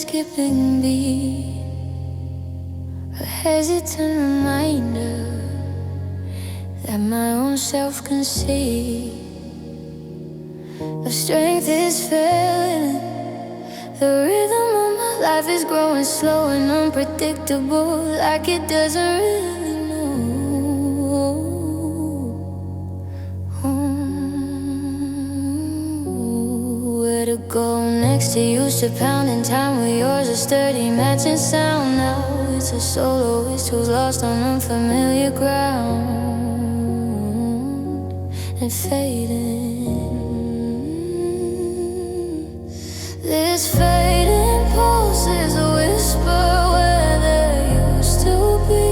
skipping beat, a hesitant reminder that my own self can see. The strength is failing, the rhythm of my life is growing slow and unpredictable, like it doesn't really know where to go next. It used to pound in time with yours, a sturdy matching sound. Now it's a soloist who's lost on unfamiliar ground and fading. This fading pulse is a whisper where there used to be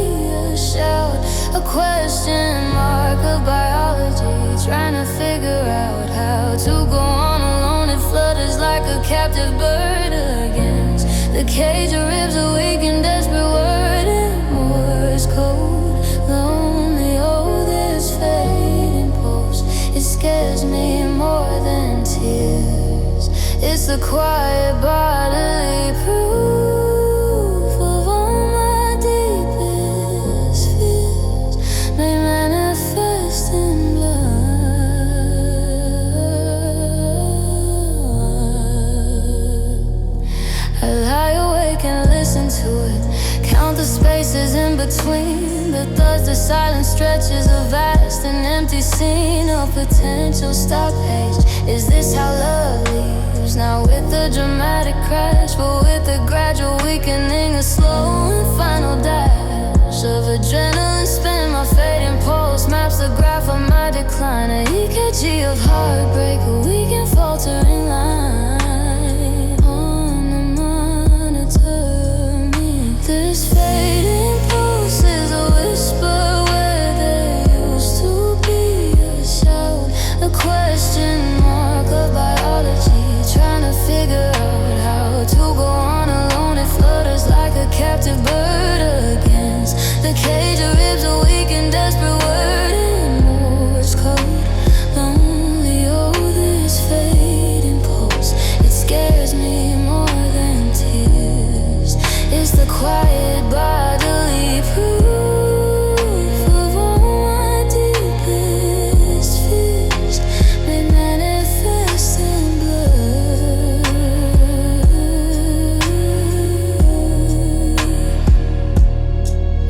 a shout, a question mark of biology, trying to figure out how to go on alone. It flutters like a captive bird against the cage of ribs, a weak and desperate word in Morse code. Lonely, oh, this fading pulse, it scares me more than tears. It's the quiet bodily proof of all my deepest fears may manifest in blood. I lie awake and listen to it, count the spaces in between the thoughts. The silence stretches a vast and empty scene of potential stop page. Is this how love leaves? Now with a dramatic crash, but with a gradual weakening, a slow and final dash of adrenaline spin. My fading pulse maps the graph of my decline, a EKG of heartbreak, a weak and faltering line on the monitor. This fading pulse is a whisper where there used to be a shout, a question mark of biology, trying to figure out how to go on alone. It flutters like a captive bird against the cage of ribs, a weak and desperate word in Morse code. Lonely, oh, this fading pulse, it scares me more than tears. It's the quiet bodily proof of all my deepest fears may manifest in blood.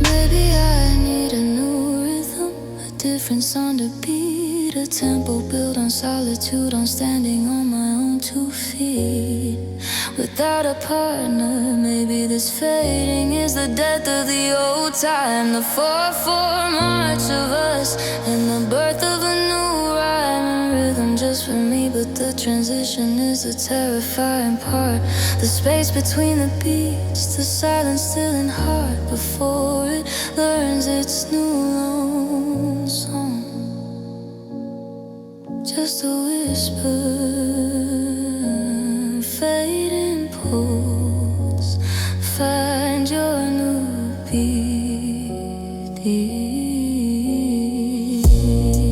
Maybe I need a new rhythm, a different song to beat, a tempo built on solitude, on standing on my own 2 feet. Without a partner, maybe this fading is the death of the old time, the 4/4 march of us, and the birth of a new rhyme and rhythm just for me. But the transition is the terrifying part, the space between the beats, the silence still in heart before it learns its new lone song. Just a whisper, fading pulse, find your new beat.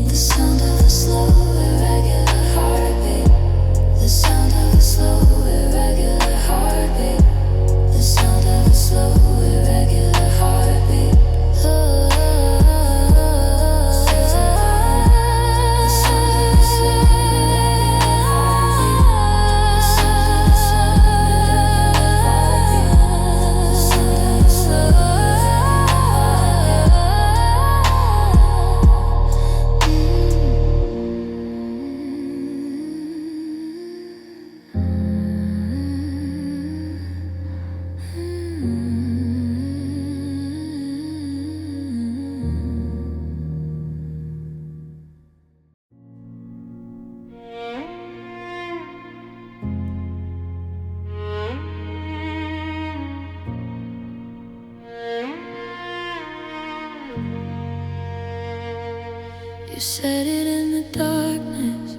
The sound of a slow, irregular heartbeat. The sound of a slow, irregular heartbeat. The sound of a slow, irregular heartbeat. You said it in the darkness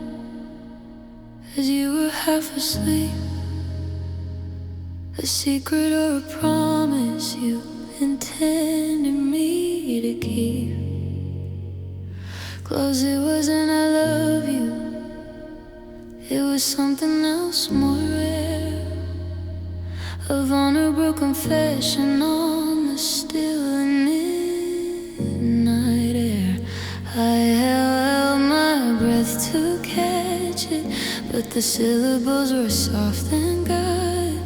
as you were half asleep, a secret or a promise you intended me to keep. Close, it wasn't I love you, it was something else more rare. A vulnerable confession on the still midnight air. I held my breath to catch it, but the syllables were soft and good,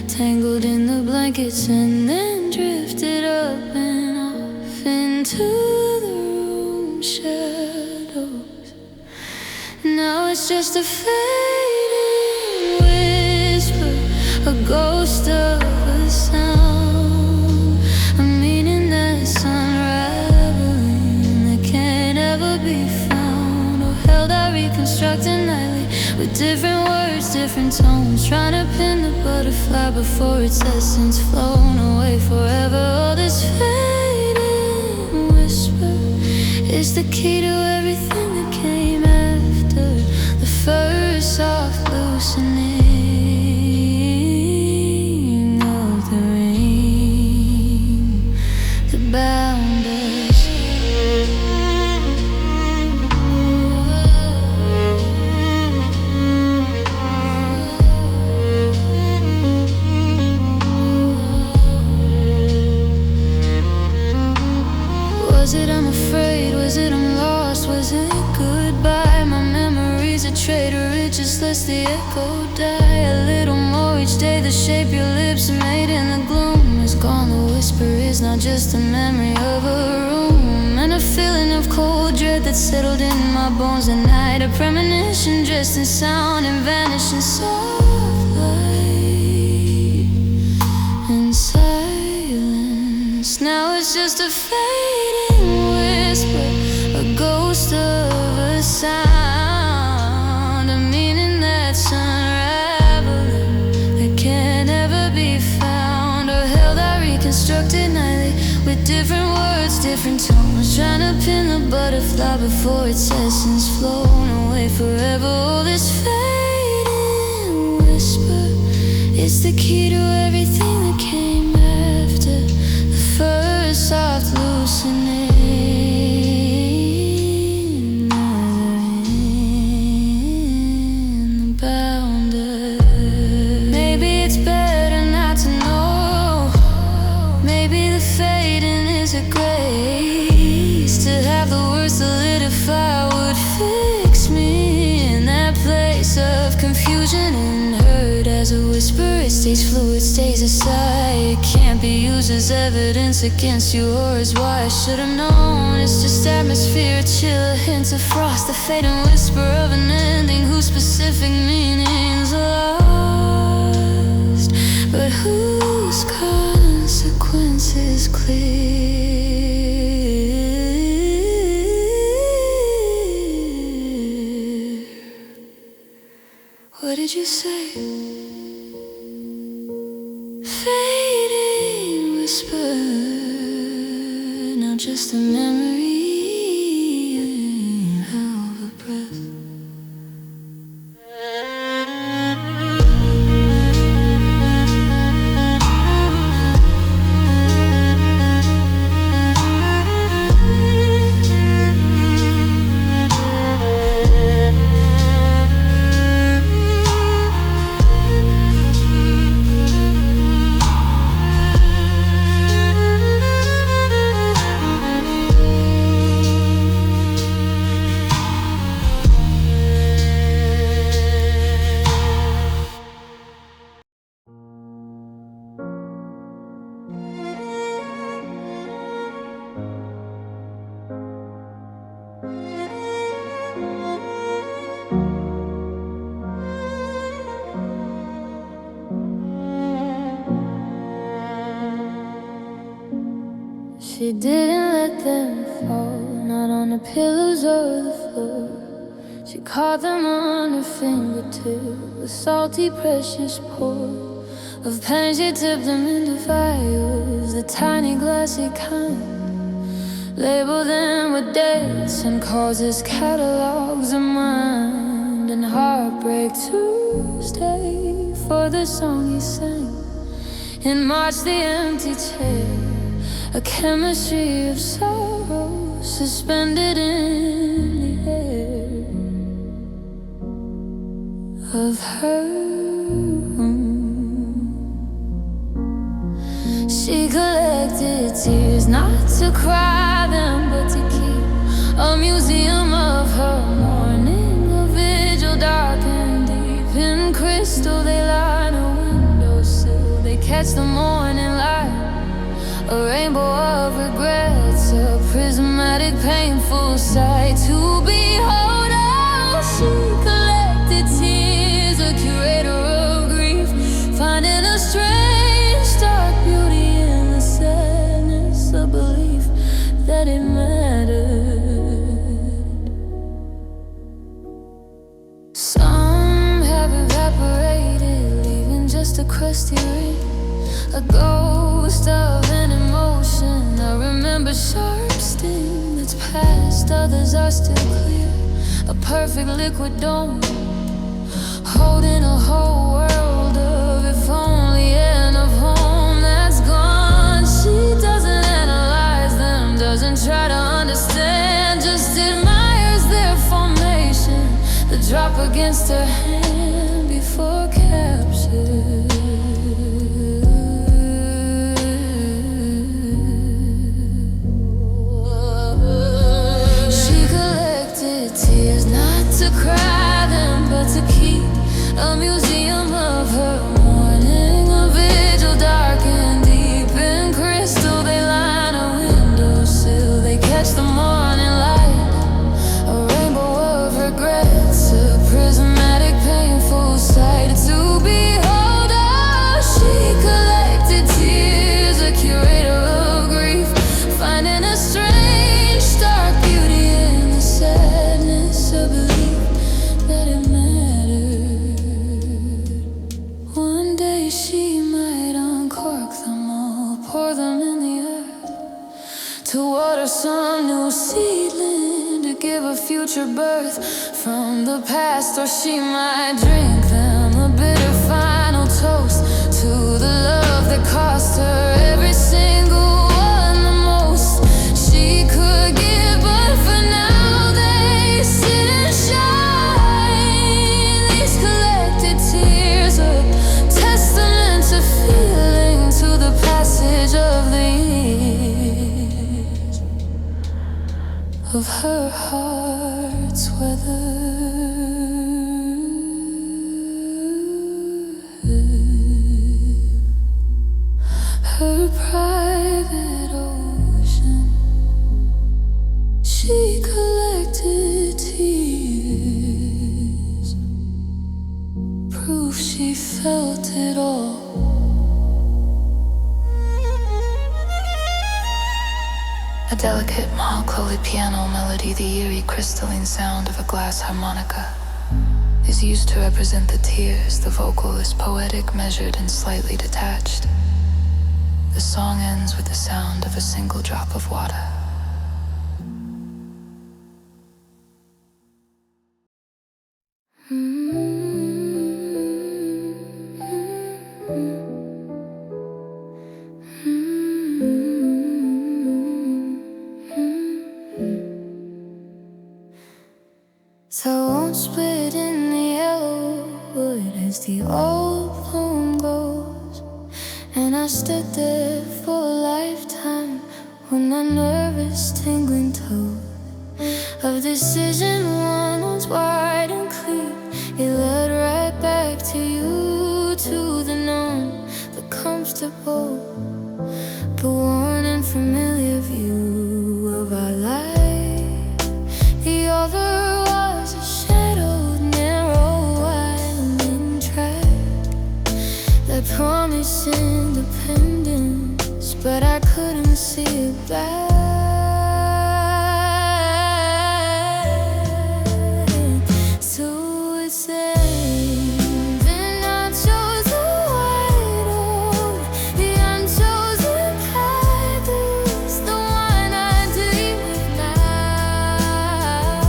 tangled in the blankets and then drifted up and off into the room shadows. Now it's just a fading whisper, a ghost of a sound, a meaning that's unraveling, that can't ever be found or held. I reconstructed nightly with different words, different tones, trying to pin the butterfly before its essence flown away forever. All this fading whisper is the key to everything that came after the first soft loosening of the ring that bound us. Was it I'm afraid? Was it I'm lost? Was it goodbye? My memory's a traitor, it just lets the echo die. A little more each day, the shape your lips made in the gloom is gone. The whisper is not just a memory of a room, and a feeling of cold dread that settled in my bones at night. A premonition dressed in sound and vanishing soft light and silence. Now it's just a fading whisper, a ghost of a sound, a meaning that's unraveling, that can't ever be found or held. I reconstructed nightly with different words, different tones, trying to pin the butterfly before its essence flown away forever. Oh, this fading whisper is the key to everything that came after the first soft loosening. Solidify would fix me in that place of confusion and hurt. As a whisper, it stays fluid, stays aside. It can't be used as evidence against you or as why I should have known. It's just atmosphere, chill, a hint of frost, the fading whisper of an ending whose specific meaning's lost, but whose consequence is clear. What did you say? Fading whisper, now just a memory of a breath. She didn't let them fall, not on the pillows or the floor. She caught them on her fingertip, a salty, precious pour of pain. She tipped them into vials, the tiny glassy kind. Labeled them with dates and causes, catalogs of mind. And heartbreak Tuesday for the song he sang. In March, the empty chair, a chemistry of sorrow suspended in the air of her room. She collected tears, not to cry them, but to keep a museum of her mourning. A vigil dark and deep in crystal. They line a windowsill, they catch the morning light. A rainbow of regrets, a prismatic painful sight to behold. Oh, she collected tears, a curator of grief, finding a strange dark beauty in the sadness, a belief that it mattered. Some have evaporated, leaving just a crusty ring, a ghost of an emotion. I remember sharp sting that's past, others are still clear. A perfect liquid dome, holding a whole world of if only and of home that's gone. She doesn't analyze them, doesn't try to understand, just admires their formation, the drop against her hand before capture. To cry them, but to keep a museum of her mourning. A vigil dark and deep in crystal. They line a windowsill, they catch the morning light. A rainbow of regrets, a prismatic painful sight to behold. Oh, she collected tears, a curator of grief, finding a strange dark beauty in the sadness of belief that it mattered. One day she might uncork them all, pour them in the earth, to water some new seedling, to give a future birth from the past. Or she might drink them, a bitter final toast to the love that cost her every single one the most she could give. But for now they sit and shine. These collected tears, a testament to feeling, to the passage of the years, of her heart's weather. Her private ocean, she collected tears, proof she felt it all. A delicate Mahakali piano melody, the eerie crystalline sound of a glass harmonica, is used to represent the tears. The vocal is poetic, measured, and slightly detached. The song ends with the sound of a single drop of water. So I won't split in the yellow wood as the old poem goes. And I stood there for a lifetime when that nervous tingling toad of decision one was wide and clear. It led right back to you, to the known, the comfortable, the one and familiar view of our life. The other was a shadowed, narrow, winding track that promised independence, but I couldn't see it back. So it said, then I chose the white oak, the unchosen cactus, the one I dream of now,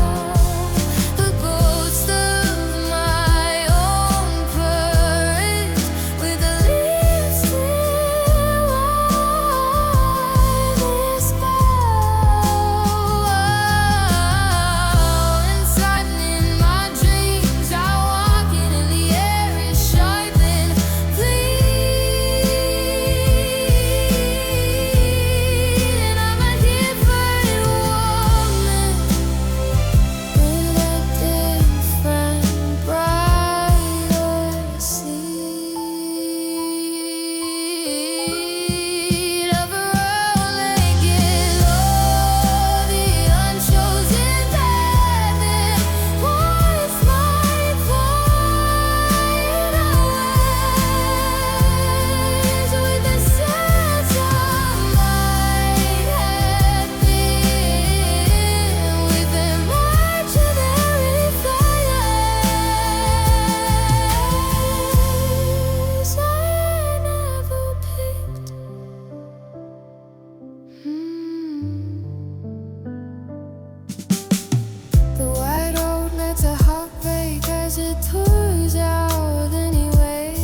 the ghost of my own courage, with the leaves still on this sky. pours out anyway.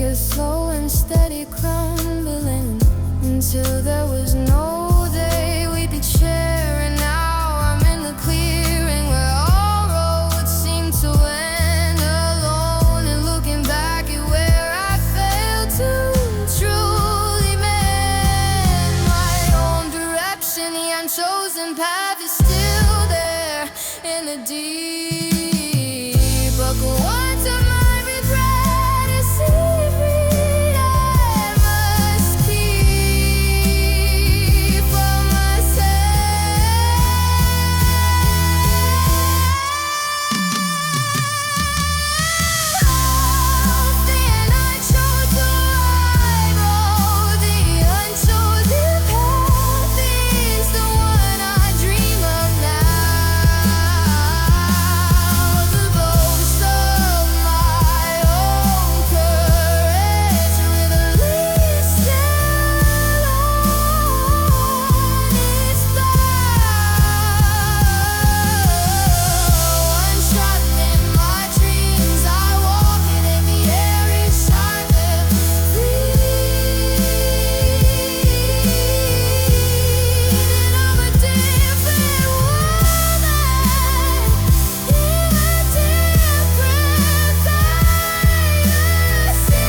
A slow and steady crumbling until there was no day we'd be sharing. Now I'm in the clearing where all roads seem to end, alone and looking back at where I failed to truly mend my own direction. The unchosen path is still there in the deep. Buckle once of my regret is secret I must keep for myself. Then I chose the right road. The unchosen path is the one I dream of now. The boast of my own courage, released alone its bow. Untrapped in my dreams, I walk it in the air inside them, leading of a different woman in a different fantasy.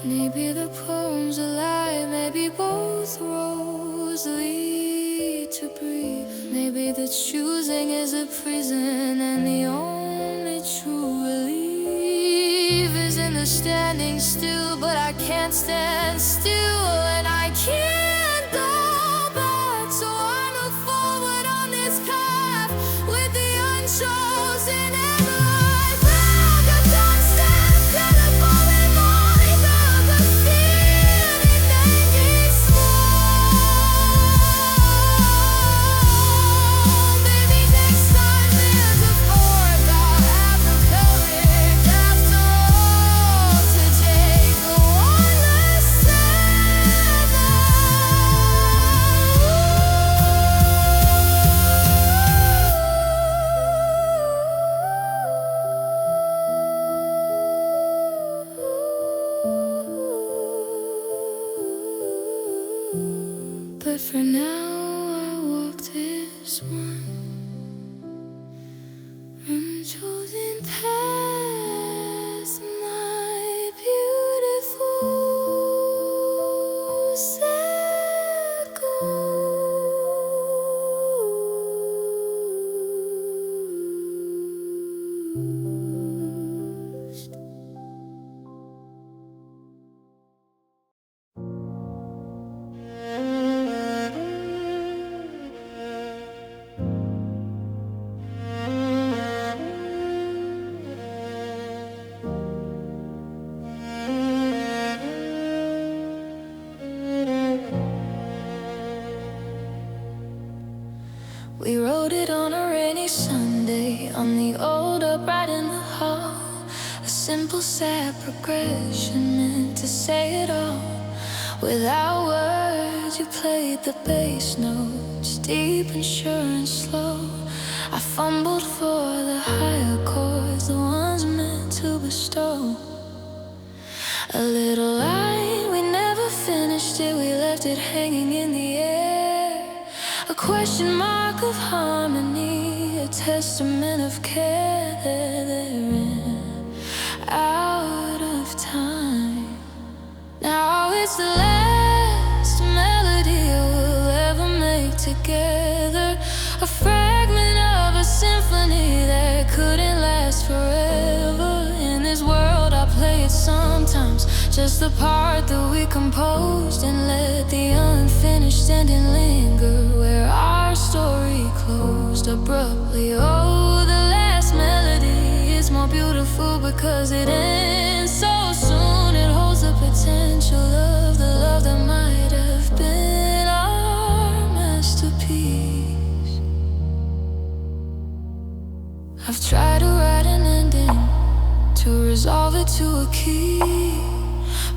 Maybe the poem's alive, maybe both roads lead to breathe. Maybe the choosing is a prison, and the only true relief is in the standing still. But I can't stand still, and I can't go back. So I look forward on this path with the unchosen and the right path. 'Cause I'm steps to the falling morning of the feeling that gets small. Maybe next time there's a fourth, I'll have the courage after all to take the one less But for now I walk this one unchosen path, my beautiful set ghost. We wrote it on a rainy Sunday on the old upright in the hall. A simple sad progression meant to say it all. Without words you played the bass notes, deep and sure and slow. I fumbled for the higher chords, the ones meant to bestow. A little line, we never finished it, we left it hanging in the air. A question mark of harmony, a testament of care. They're out of time. Now it's the last melody we'll ever make together. A fragment of a symphony that couldn't last forever. In this world I play it sometimes, just the part that we composed, and let the unfinished ending linger where our story closed abruptly. Oh, the last melody is more beautiful because it ends so soon. It holds the potential of the love that might have been our masterpiece. I've tried to write an ending, to resolve it to a key,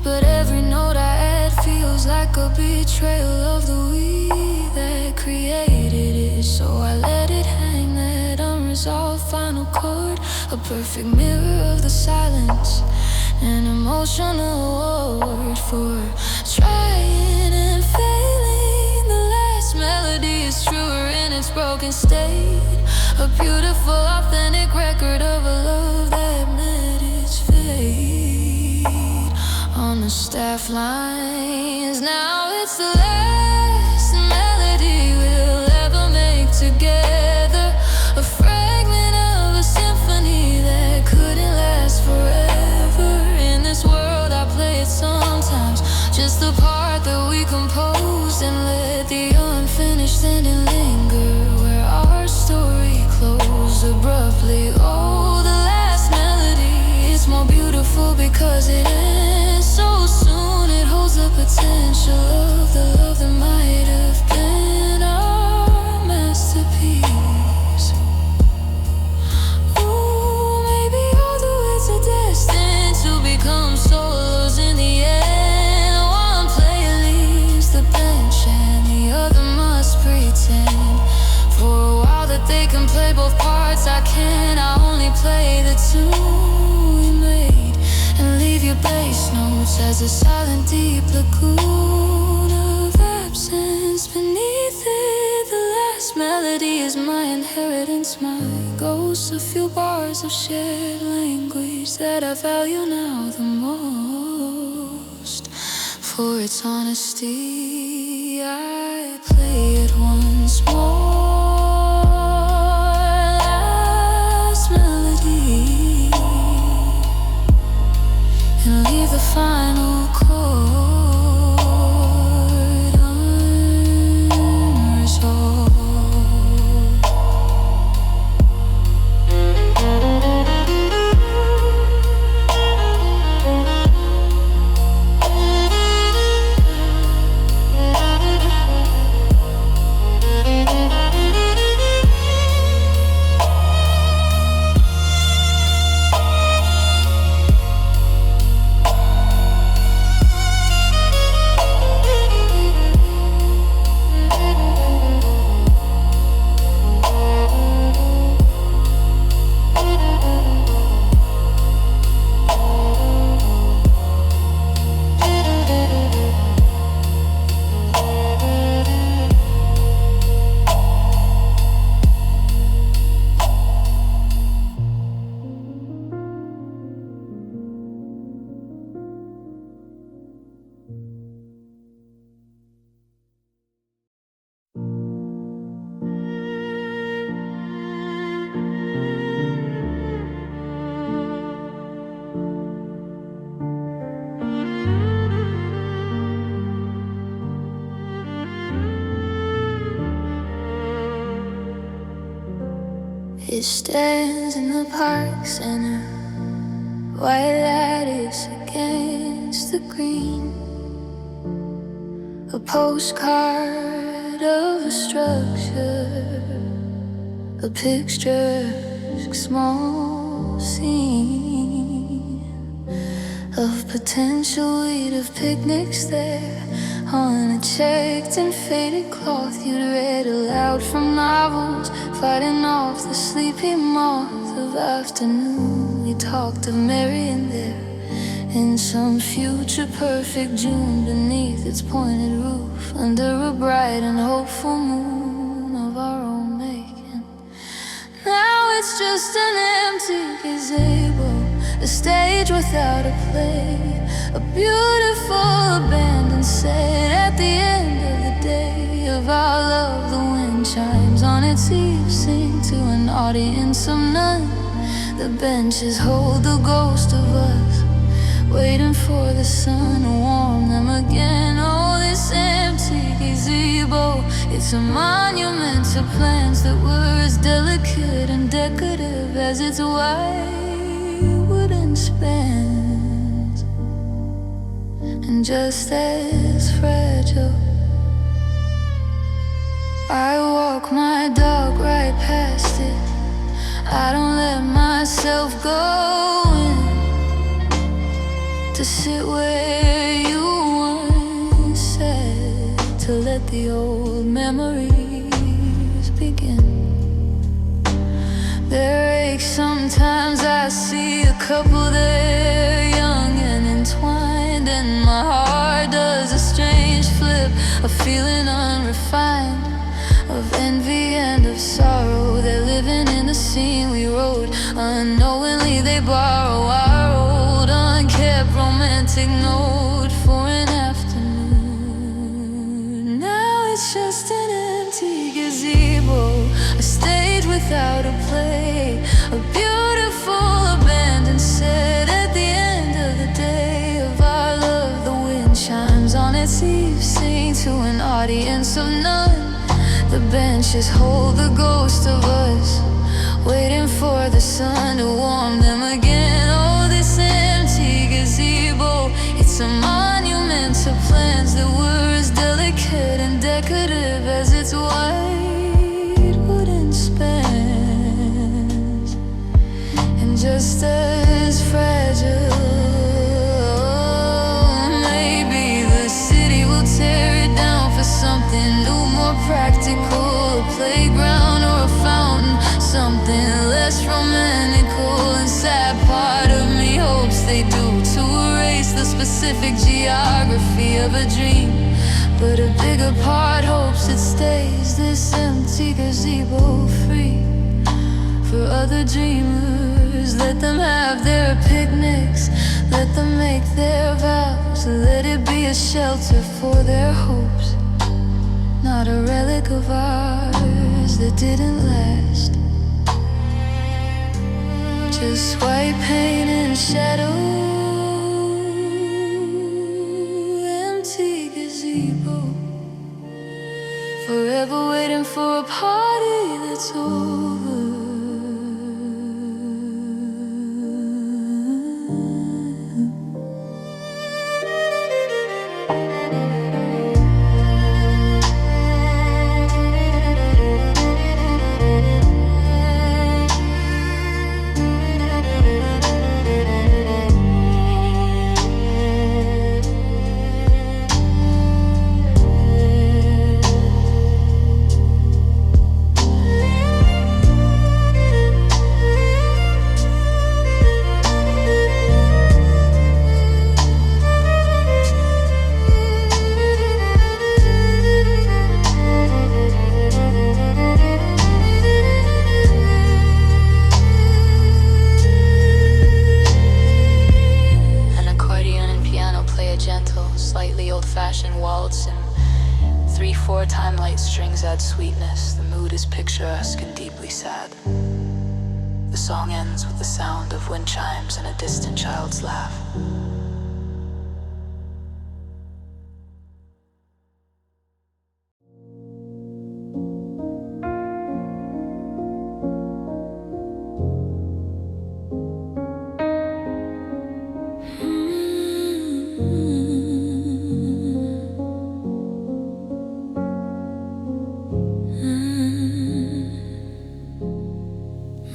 but every note I add feels like a betrayal of the we that created it. So I let it hang, that unresolved final chord, a perfect mirror of the silence, an emotional award for trying and failing. The last melody is truer in its broken state, a beautiful, authentic record of a love that met its fate. On the staff lines, now it's the last melody we'll ever make together, a fragment of a symphony that couldn't last forever. In this world I play it sometimes, just the part that we composed, and let the unfinished ending linger where our story closed abruptly. Oh, the last melody is more beautiful because it ends so soon. It holds the potential of the love that might have been our masterpiece. Ooh, maybe all the words are destined to become solos in the end. One player leaves the bench and the other must pretend for a while that they can play both parts. I can't, I only play the tune we made, and leave your bass notes as a silent deep lagoon of absence beneath it. The last melody is my inheritance, my ghost, a few bars of shared language that I value now the most. For its honesty, I play it once more. Last melody, and leave the final chord unresolved. It stands in the park center, white lattice against the green, a postcard of a structure, a picturesque small scene of potential weed, of picnics there on a checked and faded cloth you'd read aloud from novels, fighting off the sleepy moth of afternoon. We talked of marrying there in some future perfect June, beneath its pointed roof, under a bright and hopeful moon of our own making. Now it's just an empty gazebo, a stage without a play, a beautiful abandoned set at the end of the day of our love. The wind chimes on its eve, sing to an audience of none. The benches hold the ghost of us, waiting for the sun to warm them again. Oh, this empty gazebo. It's a monument to plans that were as delicate and decorative as its white wooden spans, and just as fragile. I walk my dog right past it. I don't let myself go in to sit where you once said, to let the old memories begin. There aches sometimes. I see a couple there, young and entwined, and my heart does a strange flip, a feeling unrefined of envy and of sorrow. They're living in the scene we wrote. Unknowingly they borrow our old unkept romantic note for an afternoon. Now it's just an empty gazebo, a stage without a play, a beautiful abandoned set at the end of the day of our love. The wind chimes on its eaves, sing to an audience of none. The benches hold the ghost of us, waiting for the sun to warm them again. Oh, this empty gazebo, it's a monument to plans that were as delicate and decorative as its white wooden spans, and just as fragile. Maybe the city will tear it down for something new, more practical, a playground or a fountain, something less romantical. And sad part of me hopes they do, to erase the specific geography of a dream, but a bigger part hopes it stays this empty gazebo free for other dreamers. Let them have their picnics, let them make their vows, let it be a shelter for their hopes, not a relic of ours that didn't last. Just white paint and shadow, empty gazebo, forever waiting for a party that's over. Slightly old-fashioned waltz and 3/4 time light strings add sweetness. The mood is picturesque and deeply sad. The song ends with the sound of wind chimes and a distant child's laugh.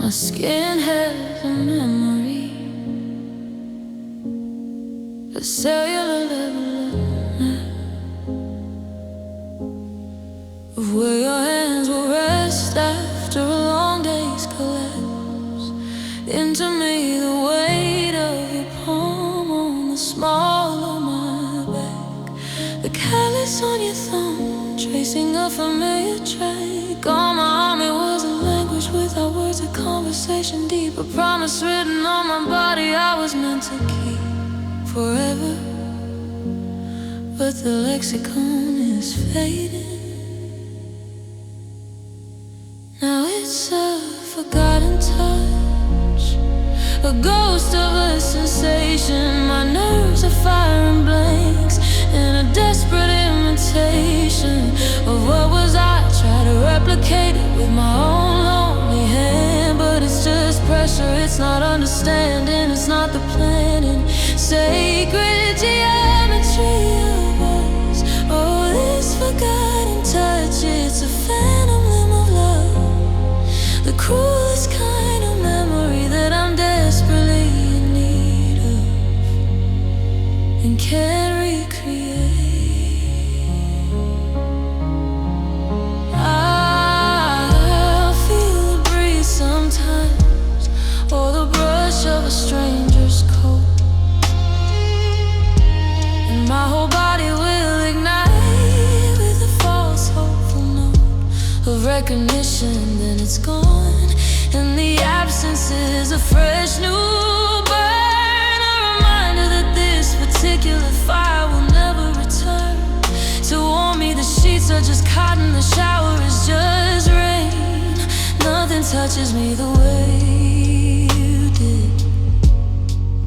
My skin has a memory, a cellular level of where your hands will rest after a long day's collapse. Into me the weight of your palm on the small of my back, the callus on your thumb tracing a familiar track. On my arm it was a language without words, a conversation deep, a promise written on my body I was meant to keep forever. But the lexicon is fading. Now it's a forgotten touch, a ghost of a sensation. My nerves are firing blanks in a desperate imitation imitation of what was I. Try to replicate it with my own lonely hand, but it's just pressure, it's not understanding, it's not the planning. Sacred geometry of us, oh, this forgotten touch, it's a phantom limb of love, the cruelest kind of memory that I'm desperately in need of and can't recreate. I feel the breeze sometimes, or the brush of a stranger's coat, and my whole body will ignite with a false hopeful note of recognition. Then it's gone, and the absence is a fresh new burn, a reminder that this particular fire will never return to warm me. The sheets are just cotton, the shower is just rain. Nothing touches me the way you did.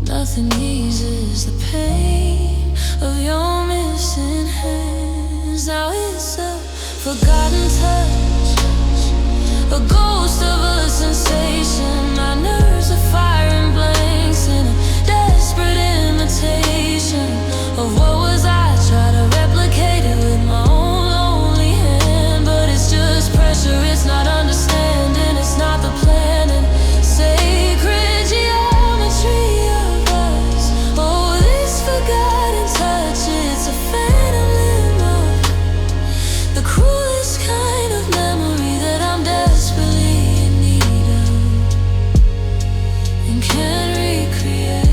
Nothing eases the pain of your missing hands. Now it's a forgotten touch, a ghost of a sensation. My nerves are firing blanks in a desperate imitation of what was I. Try to replicate it with my own lonely hand, but it's just pressure, it's not understanding, it's not the planning. Sacred geometry of us, oh, this forgotten touch, it's a phantom limb of the cruelest kind of memory that I'm desperately in need of and can't recreate.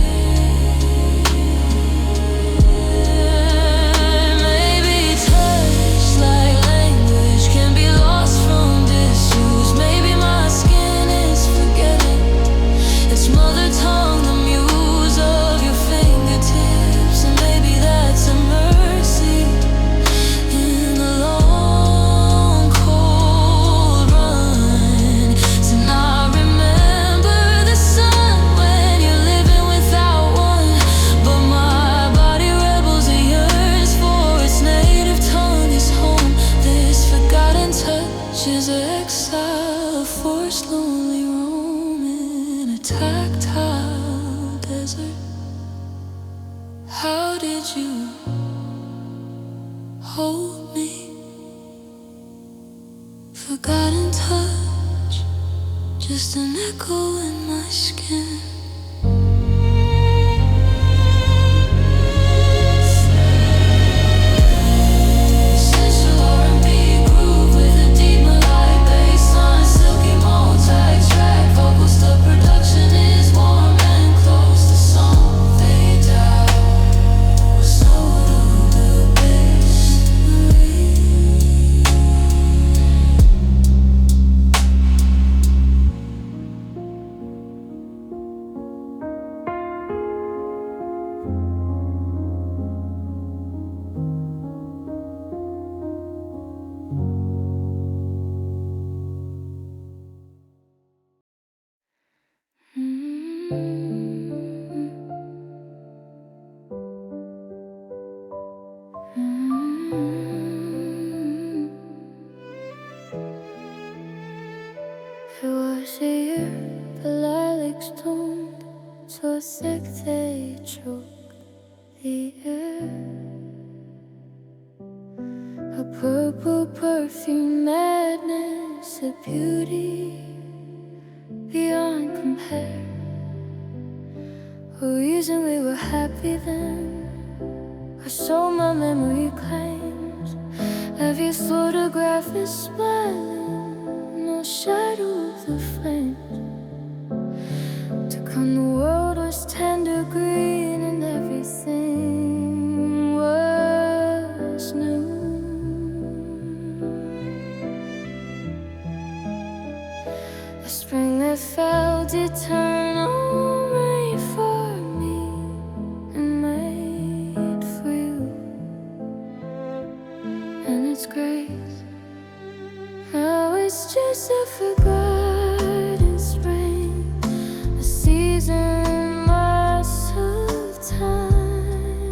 Maybe touch like language can be lost from disuse. Maybe my skin is forgetting its mother tongue, the muse of your fingertips, and maybe that's a mercy in the long cold run. To not remember the sun when you're living without one, but my body rebels, it yearns for its native tongue, its home. This forgotten touch is exile, forced lonely roam in a tactile desert. How did you hold me? Forgotten touch, just an echo in my skin. Sensual R&B groove with a deep melodic bass on a silky multi-track vocals. The production is warm and close. The song fades out with snow to the bass. It was a year the lilacs bloomed so thick they choked the air. A purple perfume madness, a beauty beyond compare. A reason we were happy then, or so my memory claims. Every photograph is smiling, no shadow of the flames. To come the world was tender green and everything was new. A spring that felt eternal rain for me and made for you. And it's grace, now it's just a forgotten spring, a season lost of time.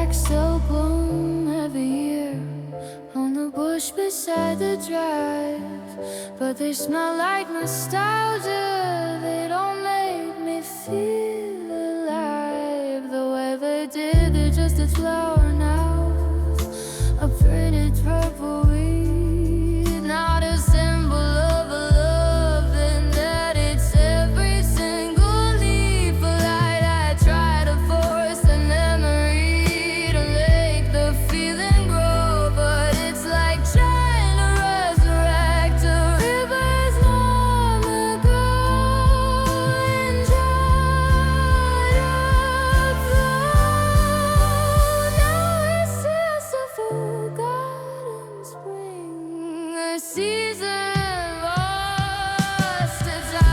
lilacs still bloom every year on the bush beside the drive, but they smell like nostalgia. They don't make me feel alive the way they did. They're just a flower now, a pretty purple weed, not a symbol of a love, and that it's every single leaf of light. I try to force a memory to make the feeling grow, but it's like trying to resurrect a river's long ago and dried up flow. Now it's just a forgotten spring, a season lost to time.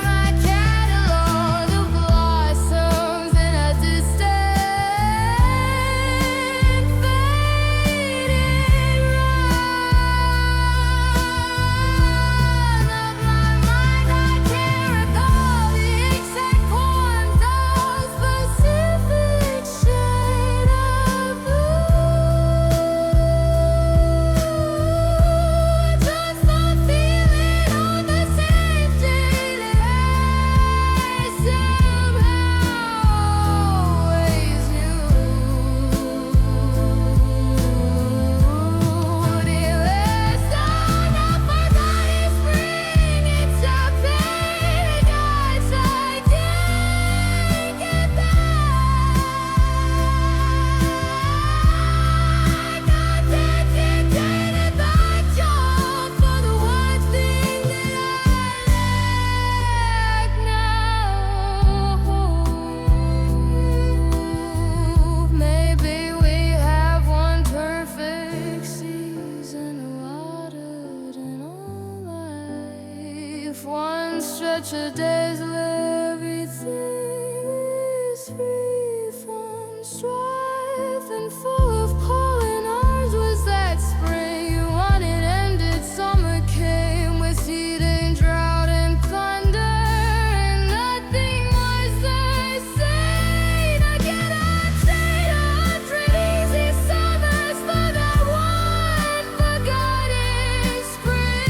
I catalog of blossoms in a distant, faded run of my mind. I can't recall the exact quantum, specific shade of blue. Just the feeling on the same day that I somehow always knew. Dear, it's not a forgotten spring, it's a paradise I can't get back. I got dedicated by joy for the one thing that I lack now. Maybe we have one perfect season allotted in our life, one stretch of days where everything is free from strife and full of pollen. Ours was that spring you wanted ended. Summer came with heat and drought and thunder, and nothing was the same. Again, I'd trade 100 easy summers for that one forgotten spring,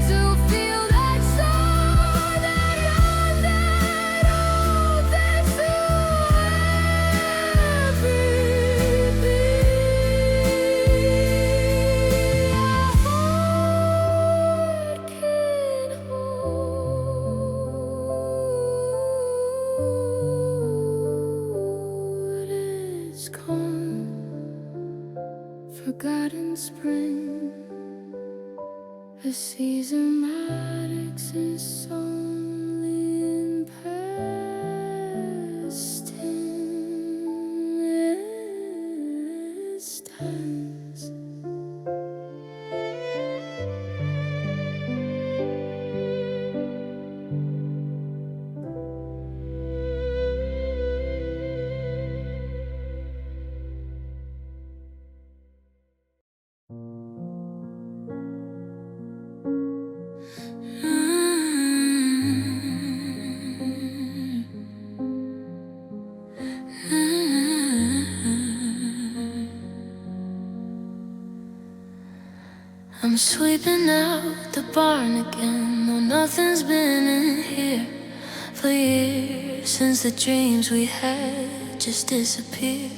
to feel that soul that young, that old, that's everything a heart can hold. It's gone, forgotten spring, a season that exists only in past tense. I'm sweeping out the barn again, though nothing's been in here for years, since the dreams we had just disappeared.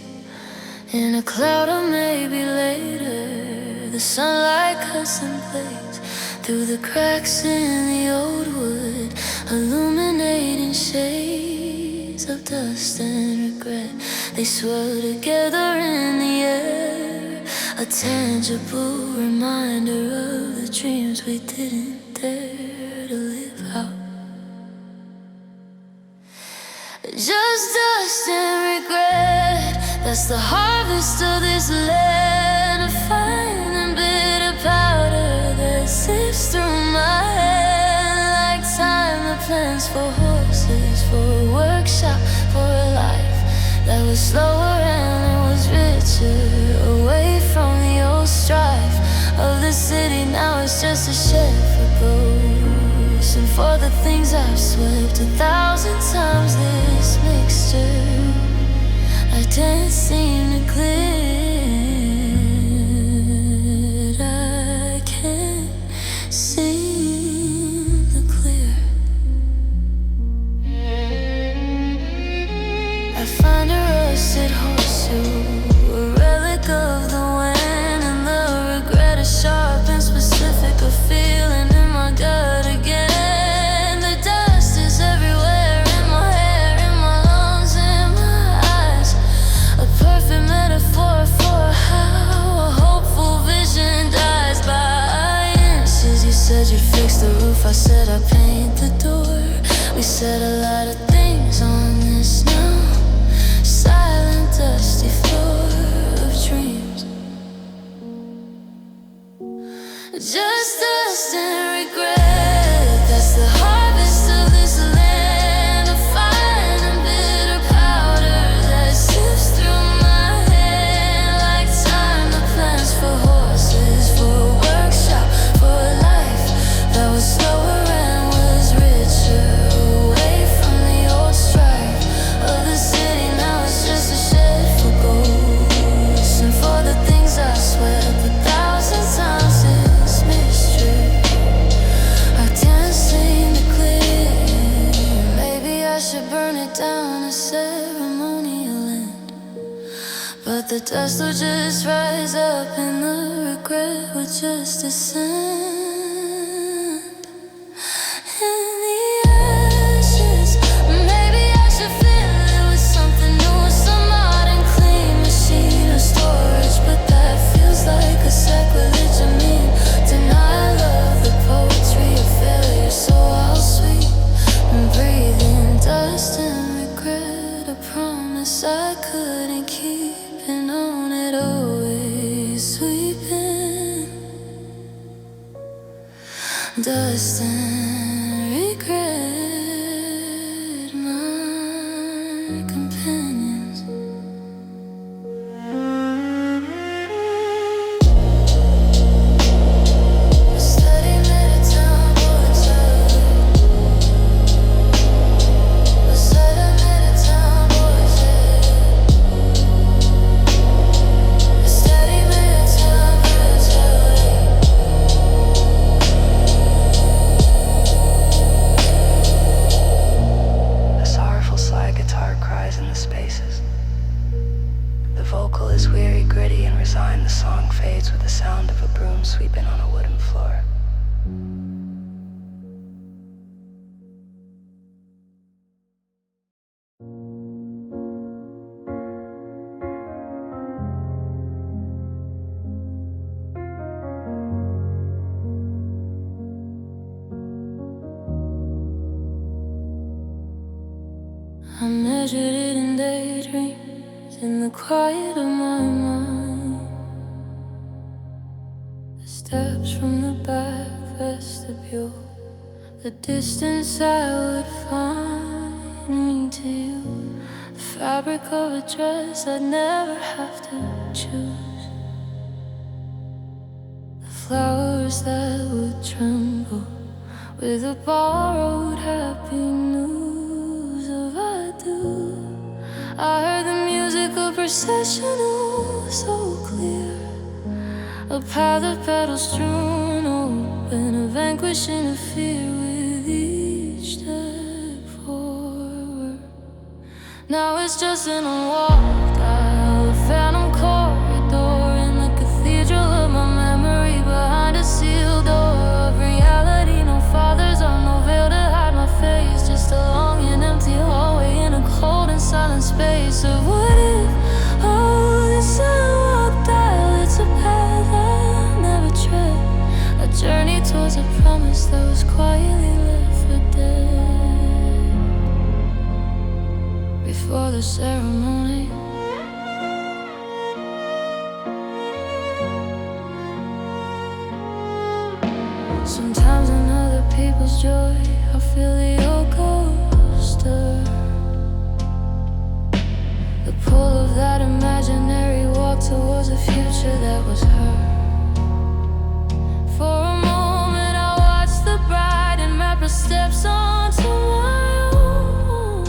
In a cloud or maybe later, the sunlight cuts and plays through the cracks in the old wood, illuminating shades of dust and regret. They swirl together in the air, a tangible reminder of the dreams we didn't dare to live out. Just dust and regret, that's the harvest of this land. A fine and bitter powder that sifts through my head like time. The plans for horses, for a workshop, for a life that was slower and it was richer, away from the old strife of the city. Now it's just a shed for ghosts and for the things I've swept 1,000 times. This mixture I can't seem to clear. I can't seem to clear. I find a rusted horseshoe, a relic of the wind, and the regret is sharp and specific, a feeling in my gut again. The dust is everywhere, in my hair, in my lungs, in my eyes. A perfect metaphor for how a hopeful vision dies by inches. You said you'd fix the roof, I said I'd paint the door. We said a lot of things on this now silent, dusty floor of dreams. Just dust and regret, that's the harvest of this land. A fine and bitter powder that sifts through my head like time. The plans for horses, for a workshop, for a life that was slower and was richer. Away from the old strife of the city, now it's just a shed for ghosts. And for the things I swept 1,000 times, this mystery I can't seem to clear. Maybe I should burn it down, a ceremonial end, but the dust will just rise up and the regret will just descend. In the ashes, maybe I should fill it with something new, some modern clean machine or storage, but that feels like a sacrilege. I mean, denial of the poetry of failure, so I'll sweep and breathe in dust and regret. A promise I couldn't keep, and on it always sweeping dust and regret, my companions. A steady metamorphosis, a steady metamorphosis, a steady metamorphosis. A sorrowful slide guitar cries in the spaces. The vocal is weary, gritty, and resigned. The song fades with the sound of a broom sweeping on a wooden floor. I measured it in daydreams, in the quiet of my mind. The steps from the back vestibule, the distance I would find me to you. The fabric of a dress I'd never have to choose. The flowers that would tremble with a borrowed happy news of I do. I heard the music of processional so clear, a path of petals strewn open, a vanquishing of fear with each step forward. Now it's just an unwalked aisle, a phantom corridor in the cathedral of my memory, behind a sealed door of reality. No fathers on no veil to hide my face, just a long and empty hallway in a cold and silent space of what if. Oh, this unwalked aisle, it's a path I'll never tread, a journey towards a promise that was quietly left for dead. Before the ceremony, sometimes in other people's joy I feel the old ghost stir. The pull of that imaginary walk towards a future that was her. For a moment I watched the bride in my steps onto my own.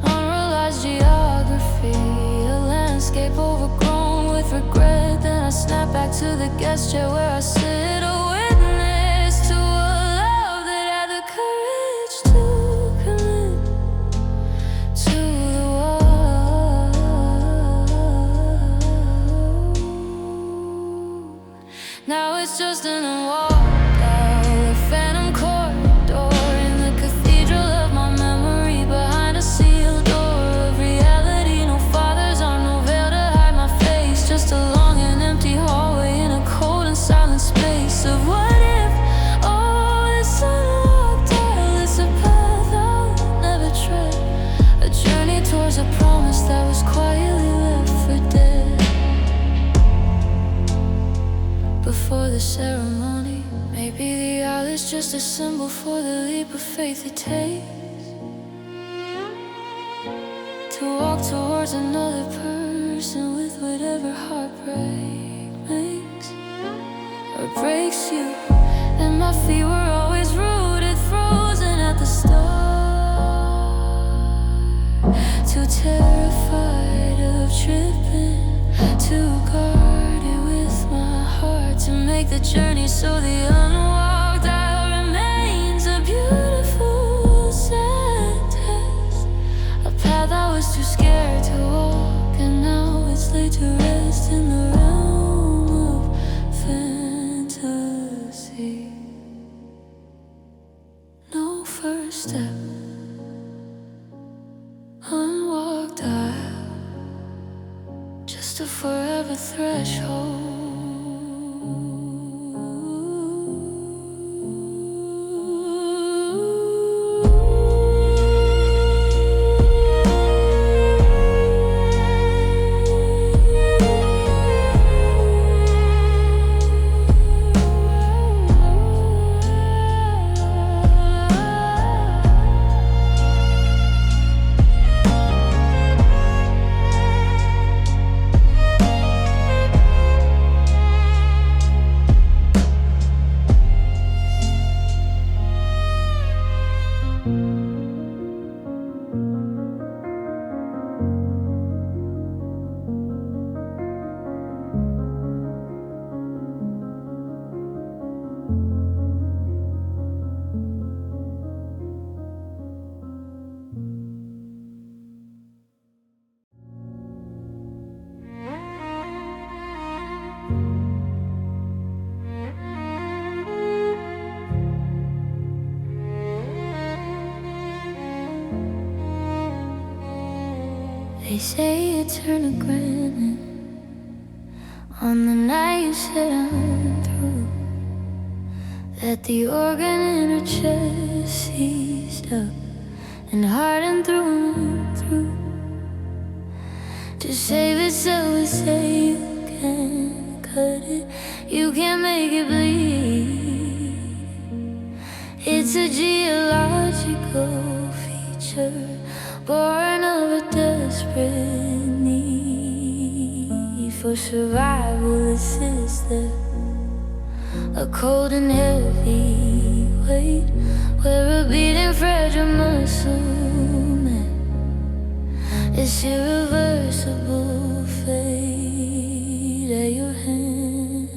Unrealized geography, a landscape overgrown with regret. Then I snap back to the guest chair where I sit, a witness to a love that had the courage to commit to the world. Now it's just an walk out a phantom corridor in the cathedral of my memory, behind a sealed door of reality. No father's arm, no veil to hide my face, just a long and empty hallway in a cold and silent space of what if. Oh, this unlocked aisle is a path I'll never tread, a journey towards a promise that was quietly left for dead. Before the ceremony, maybe the aisle is just a symbol for the leap of faith it takes to walk towards another person with whatever heartbreak makes or breaks you. And my feet were always rooted, frozen at the start, too terrified of tripping, too guarded with my heart to make the journey. So the unwalked aisle remains a beautiful sad test, a path I was too scared to walk, and now it's laid to rest in the realm of fantasy. No first step, unwalked aisle, just a forever threshold. They say you turn a grin on the night you said I'm through, that the organ in her chest seized up and hardened through and through. To save itself, we say you can't cut it, you can't make it bleed. It's a geological feature born of a desperate need for survival. It's there, a cold and heavy weight, where a beating fragile muscle met its irreversible fate at your hand.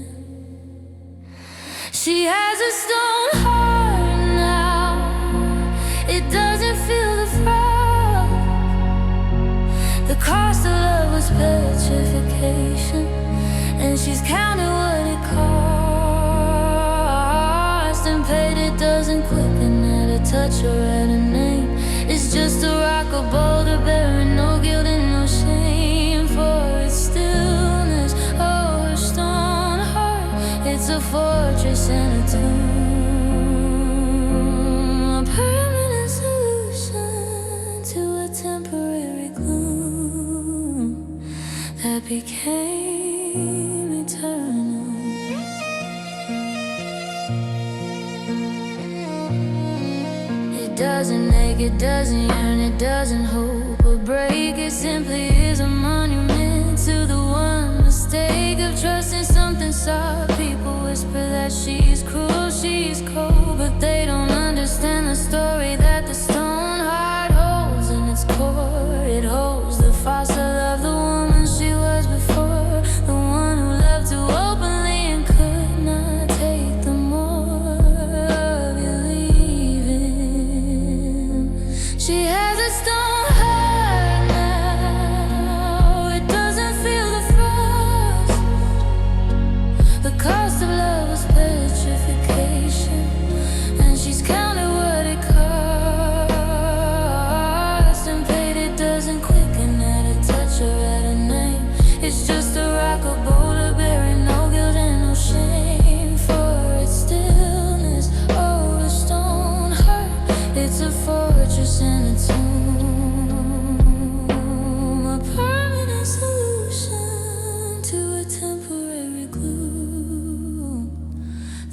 She has a stone heart now, it doesn't feel the frost. The cost of love was petrification, and she's counted what it cost and paid. It doesn't quicken at a touch or at a name. It's just a rock, a boulder bearing no guilt and no shame for its stillness. Oh, her stone heart, it's a fortress and a tomb, a permanent solution to a temporary gloom that became eternal. It doesn't ache, it doesn't yearn, it doesn't hope or break. It simply is a monument to the one mistake of trusting something soft. People whisper that she's cruel, she's cold, but they don't It's a fortress and a tomb, a permanent solution to a temporary gloom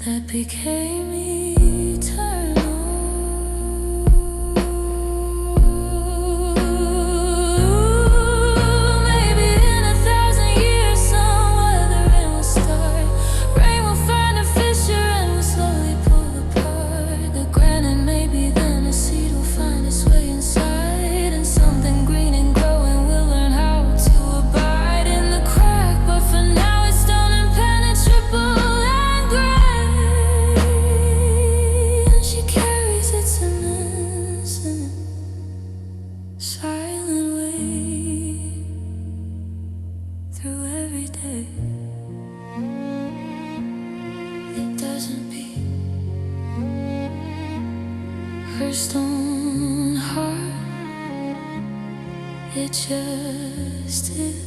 that became eternal. Maybe in 1,000 years some weather rain will start. Rain will find a fissure and will slowly pull apart the granite. Maybe then a seed will find its way inside, and something green and growing will learn how to abide in the crack. But for now it's stone impenetrable and gray, and she carries its immense silent weight through every day. It doesn't beat her stone heart, it just is.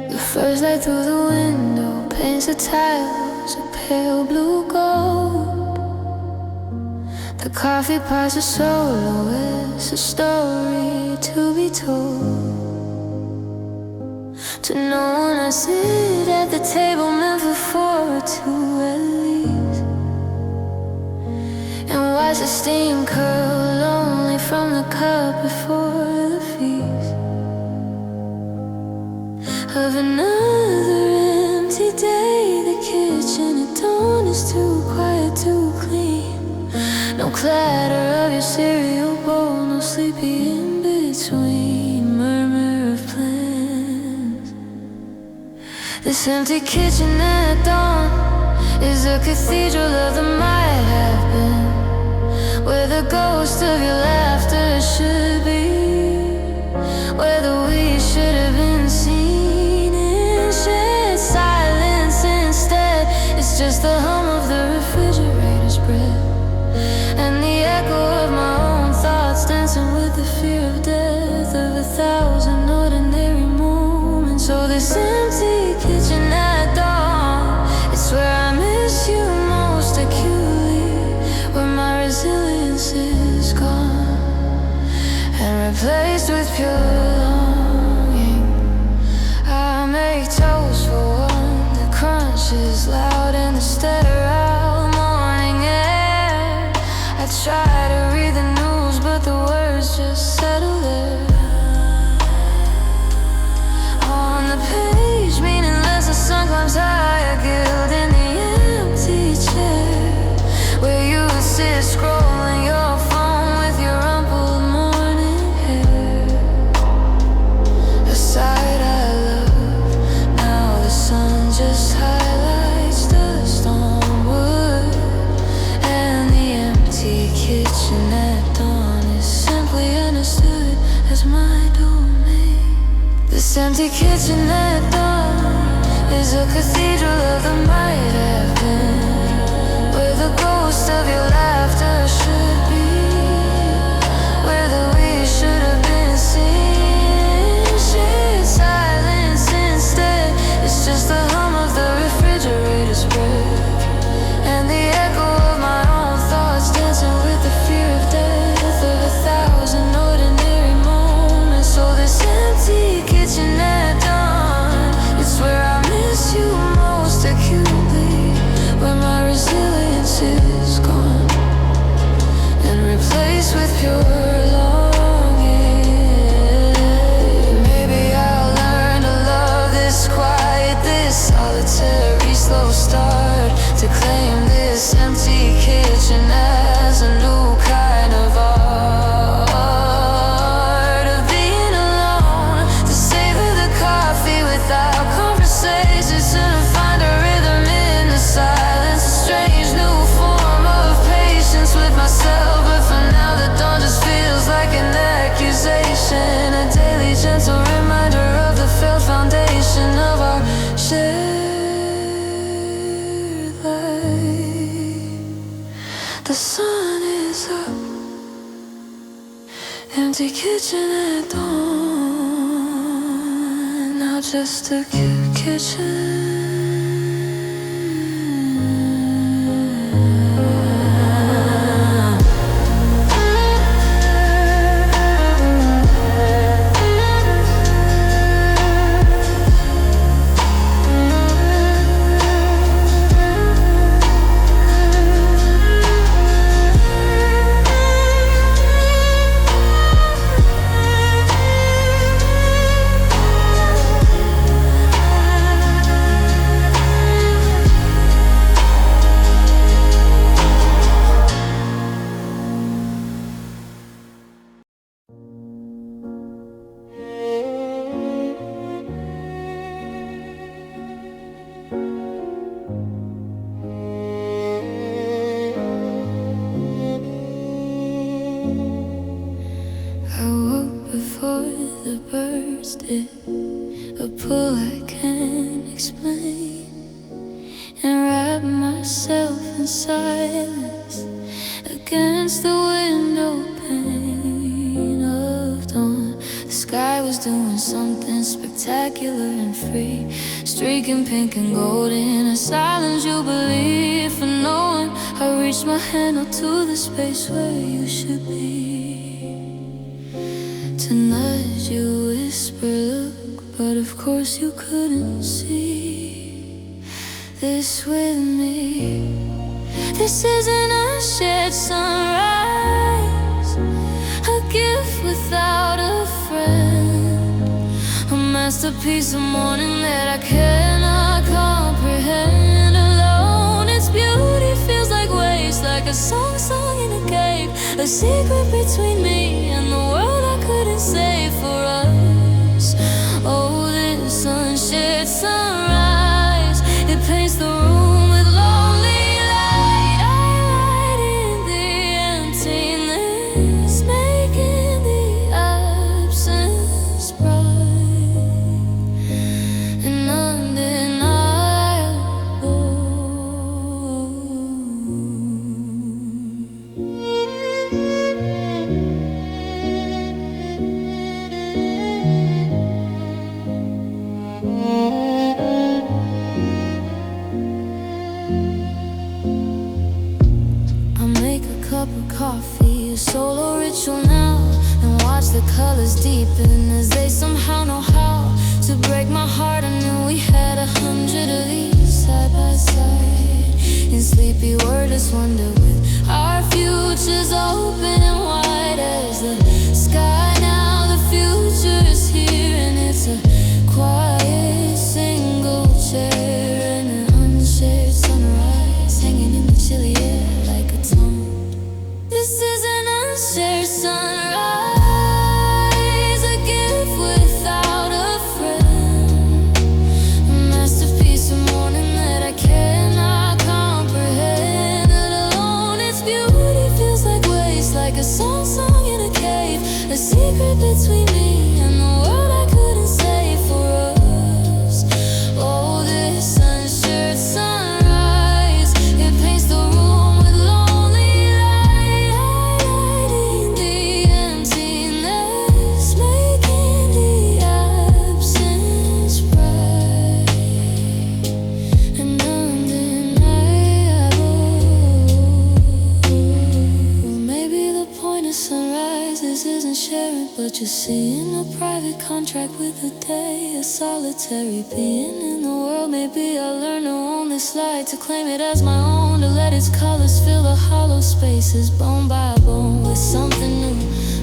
The first light through the window paints the tiles a pale blue gold. The coffee pots are soloists, a story to be told. To no one I sit at the table meant for four or two at least, and watch the steam curl only from the cup before the feast of another empty day. The kitchen at dawn is too quiet to clean. No clatter of your cereal bowl, no sleepy in between murmur of plans. This empty kitchen at dawn is a cathedral of the might have been, where the ghost of your laughter should be, where the we should have been seen in shed silence. Instead, it's just the hum of the refrigerator's breath and the echo of my own thoughts dancing with the fear of death of 1,000 ordinary moments. So this empty kitchen at dawn, it's where I miss you most acutely, where my resilience is gone and replaced with pure longing. I make toast for one, the crunch is loud in the sterile morning air. I try to read the news, but the words just settle there on the page, meaningless. The sun climbs higher, guilt in the empty chair where you sit scrolling your phone with your rumpled morning hair. A sight I love, now the sun just highlights dust on wood, and the empty kitchen at dawn is simply understood as my domain. This empty kitchen at dawn is a cathedral of the might have been, where the ghost of your laughter should be, where the we should have been seen. Shit, silence instead, it's just the hum of the refrigerator's breath and the echo of my own thoughts dancing with the fear of death of 1,000 ordinary moments. So this empty kitchen at dawn, it's where I miss you most acutely, pure longing. Maybe I'll learn to love this quiet, this solitary slow start, to claim this empty kitchen as a new kind of art of being alone, to savor the coffee without conversations, to find a rhythm in the silence, a strange new form of patience with myself. But for now the dawn just feels like an accusation, a daily gentle reminder of the failed foundation of our shared life. The sun is up, empty kitchen at dawn, now just a kitchen. Before the birds did, a pull I can't explain, and wrap myself in silence against the window pane of dawn. The sky was doing something spectacular and free, streaking pink and gold in a silent jubilee. For knowing I reached my hand out to the space where you should be. To nudge you, whisper, look, but of course you couldn't see this with me. This isn't a shared sunrise, a gift without a friend, a masterpiece of morning that I cannot comprehend alone. Its beauty feels like waste, like a song sung in a cave, a secret between me and the world I couldn't save for us. Oh, this unshared sunrise, it paints the room with lonely light, highlighting the emptiness, making the absence bright and undeniable. Cup of coffee, a solo ritual now, and watch the colors deepen as they somehow know how to break my heart. I knew we had 100 of these side by side, in sleepy wordless wonder, with our futures open and wide as the sky. Now the future is here, and it's a quiet single chair and an unshared sunrise hanging in the chilly air like a tongue. This is an unshared sunrise, a gift without a friend, a masterpiece of morning that I cannot comprehend alone. Its beauty feels like waste, like a song sung in a cave, a secret between me and the world I couldn't save for us. Oh, this unshared sunrise, it paints the room with lonely light, highlighting the emptiness, making the absence bright and undeniable. Maybe the point of sunrise, this isn't sharing, but just seeing a private contract with the day, a solitary being in the world. Maybe I'll learn to own this light, to claim it as my own, to let light, its colors fill the hollow spaces, bone by bone with something new.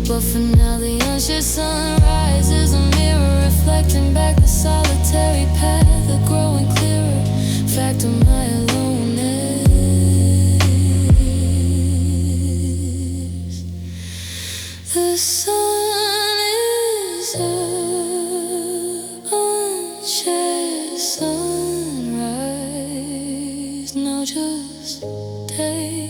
But for now the unshed sunrise is a mirror reflecting back the solitary path, the growing clearer fact of my aloneness. The sun is up, unshed sunrise, now just stay.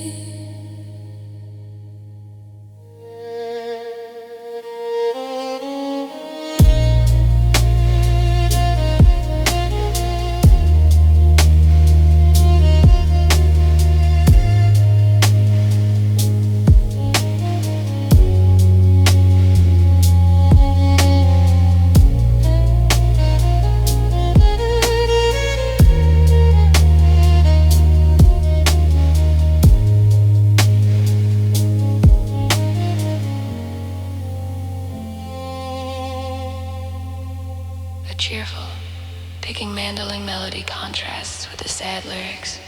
Cheerful, picking mandolin melody contrasts with the sad lyrics.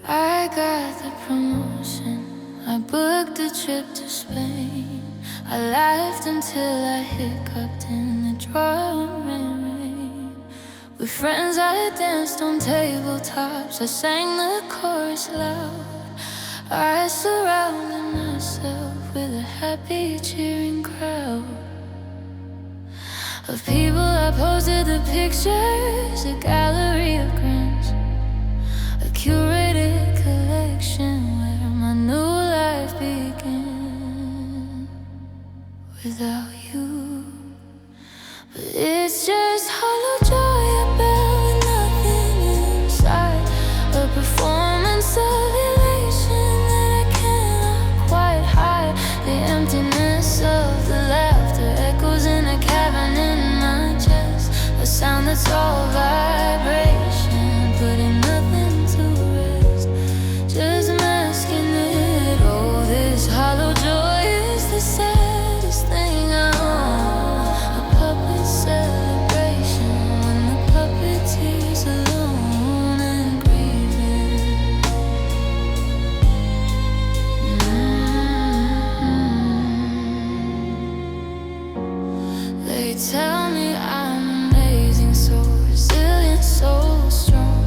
I got the promotion, I booked a trip to Spain. I laughed until I hiccuped in the drawing rain. With friends I danced on tabletops, I sang the chorus loud. I surrounded myself with a happy, cheering crowd of people. I posted the pictures, a gallery of grins, a curated collection where my new life began. Without you, but it's just hollow joy, a bell with nothing inside, a performance of elation that I cannot quite hide. The emptiness of the laughter echoes in a cavern in my chest, a sound that's all vibration, putting nothing to rest, just masking it. Oh, this hollow joy is the saddest thing I own, a puppet celebration when the puppeteer's alone and grieving. They tell me I'm amazing, so resilient, so strong,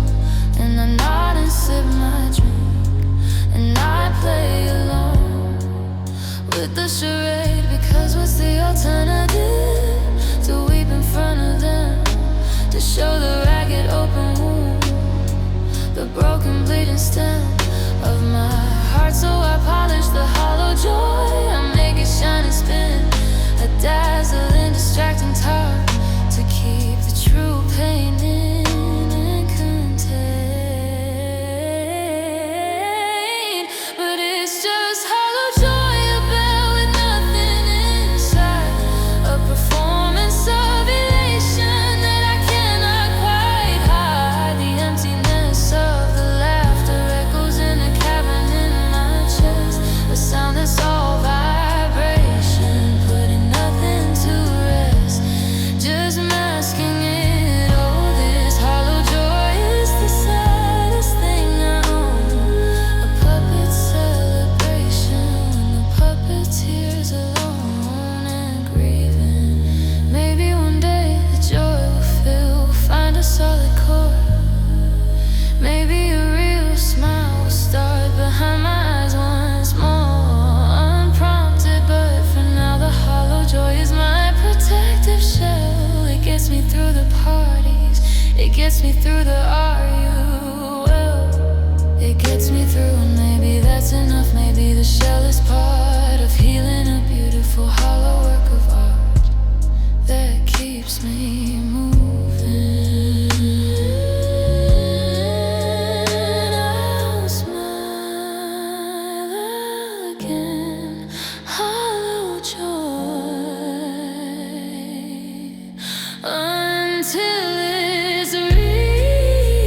and I nod and sip my drink, and I play along with the charade, because what's the alternative to weep in front of them, to show the ragged open wound, the broken bleeding stem of my heart. So I polish the hollow joy, I make it shine and spin, a dazzling, distracting tar, to keep the true pain in and contained. But it's just hollow joy, a bell with nothing inside, a performance of elation that I cannot quite hide. The emptiness of the laughter echoes in a cavern in my chest, a sound that's all vibration, putting nothing to rest, just masking it. Oh, this hollow joy is the saddest thing I own, a puppet celebration when the puppeteer's alone and grieving. Maybe one day the joy will fill, find a solid core. Maybe a real smile will start behind my eyes once more, unprompted. But for now the hollow joy is my protective shell. It gets me through the parties, it gets me through the are you well, it gets me through, and maybe that's enough. Maybe the shell is part of healing, a beautiful hollow work of art that keeps me moving. I'll smile again, hollow joy, until it's real.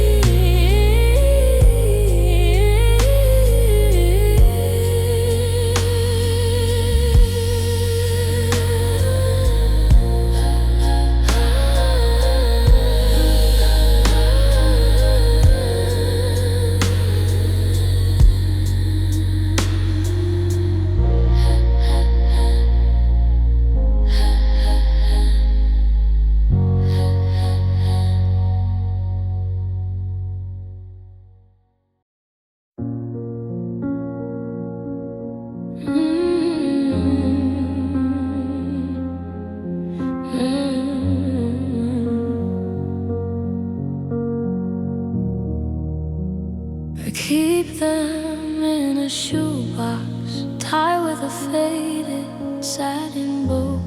or keep them in a shoebox, tied with a faded satin bow.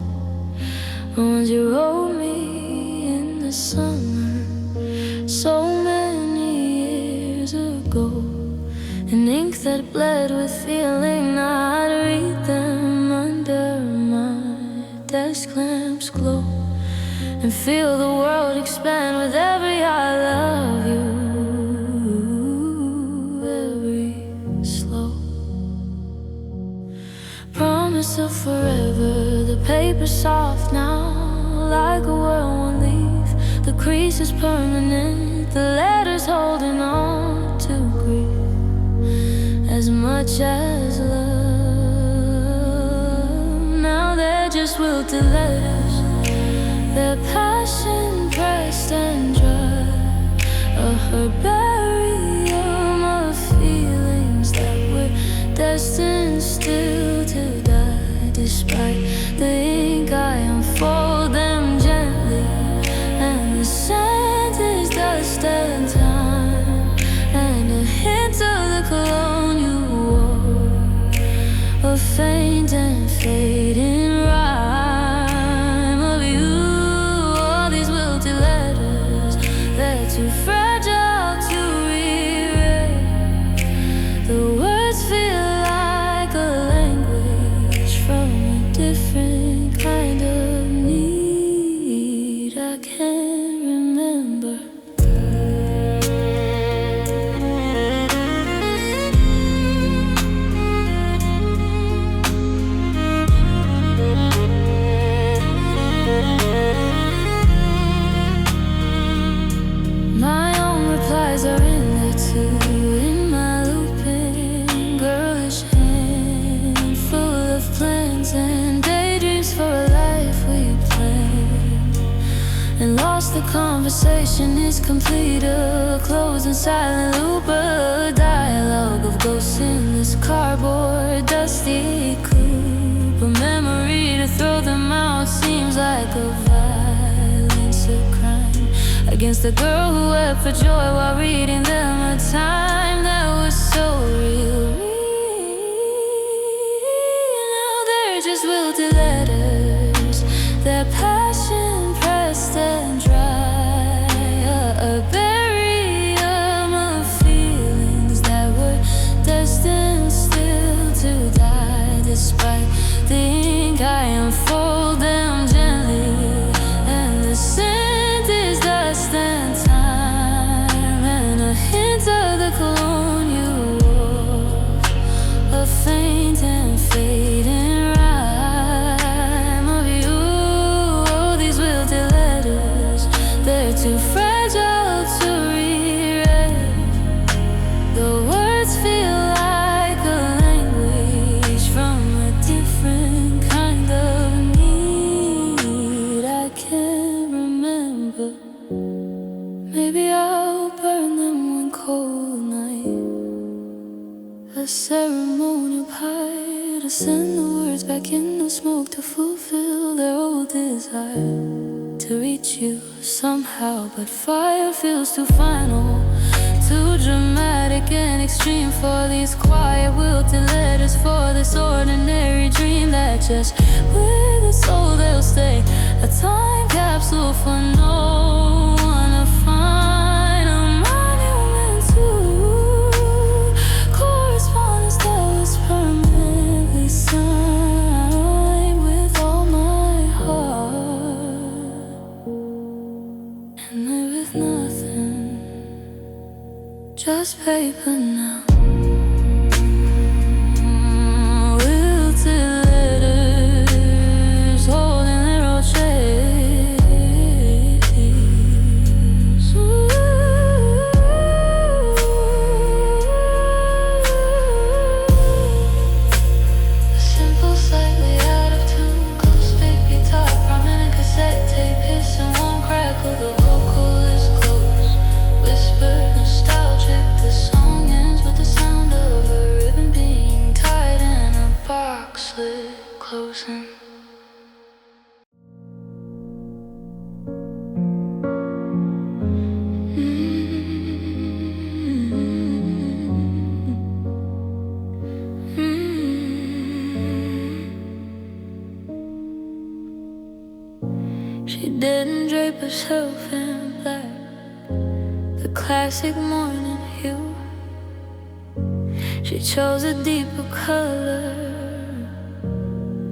Once you wrote me in the summer, so many years ago, in ink that bled with feeling. I'd read them under my desk lamp's glow, and feel the world expand with every I love you, every slow promise of forever. The paper's soft now, like a world won't leave. The crease is permanent, the letters holding on to grief as much as love. Now they're just wilted letters, their passion pressed and dry, a herbarium of feelings that were destined still to die. Despite the ink, I unfold them gently, and the scent is dust and time, and a hint of the cologne you wore, a faint and fading rhyme of you. All these wilted letters, they're too fragile to rewrite. The words feel like a language from a different kind of need. I can't remember. My own replies are in there too, in my looping girlish hand, full of plans and daydreams for a life we planned. And lost the conversation is complete, a closed and silent loop, a dialogue of ghosts in this cardboard dusty coupe. A memory to throw them out seems like a violence, a crime against the girl who wept for joy while reading them. A time that was so real. Now they're just wilted letters, their passion pressed and dry, a barium of feelings that were destined still to die. Despite the ink, I unfold them gently, and the scent is dust and time, and a hint of the cologne you wore, a faint and fading rhyme of you. Oh, these wilted letters, they're too fragile to rewrite. The words feel like a language from a different kind of need. I can't remember. Maybe I'll burn them one cold night, a ceremonial pie to send the words back in the smoke, to fulfill their old desire, to reach you somehow. But fire feels too final, too dramatic and extreme for these quiet wilted letters, for this ordinary dream that just with its soul they'll stay, a time capsule for no one to find, a monument to correspondence that was permanently signed with all my heart, and they're with nothing, just paper now. Wilted letters holding their old shapes. A simple, slightly out of tune, close big guitar, prominent cassette tape, hiss and one crackle. The vocal is close, whisper nostalgic. The song ends with the herself in black, the classic morning hue. She chose a deeper color,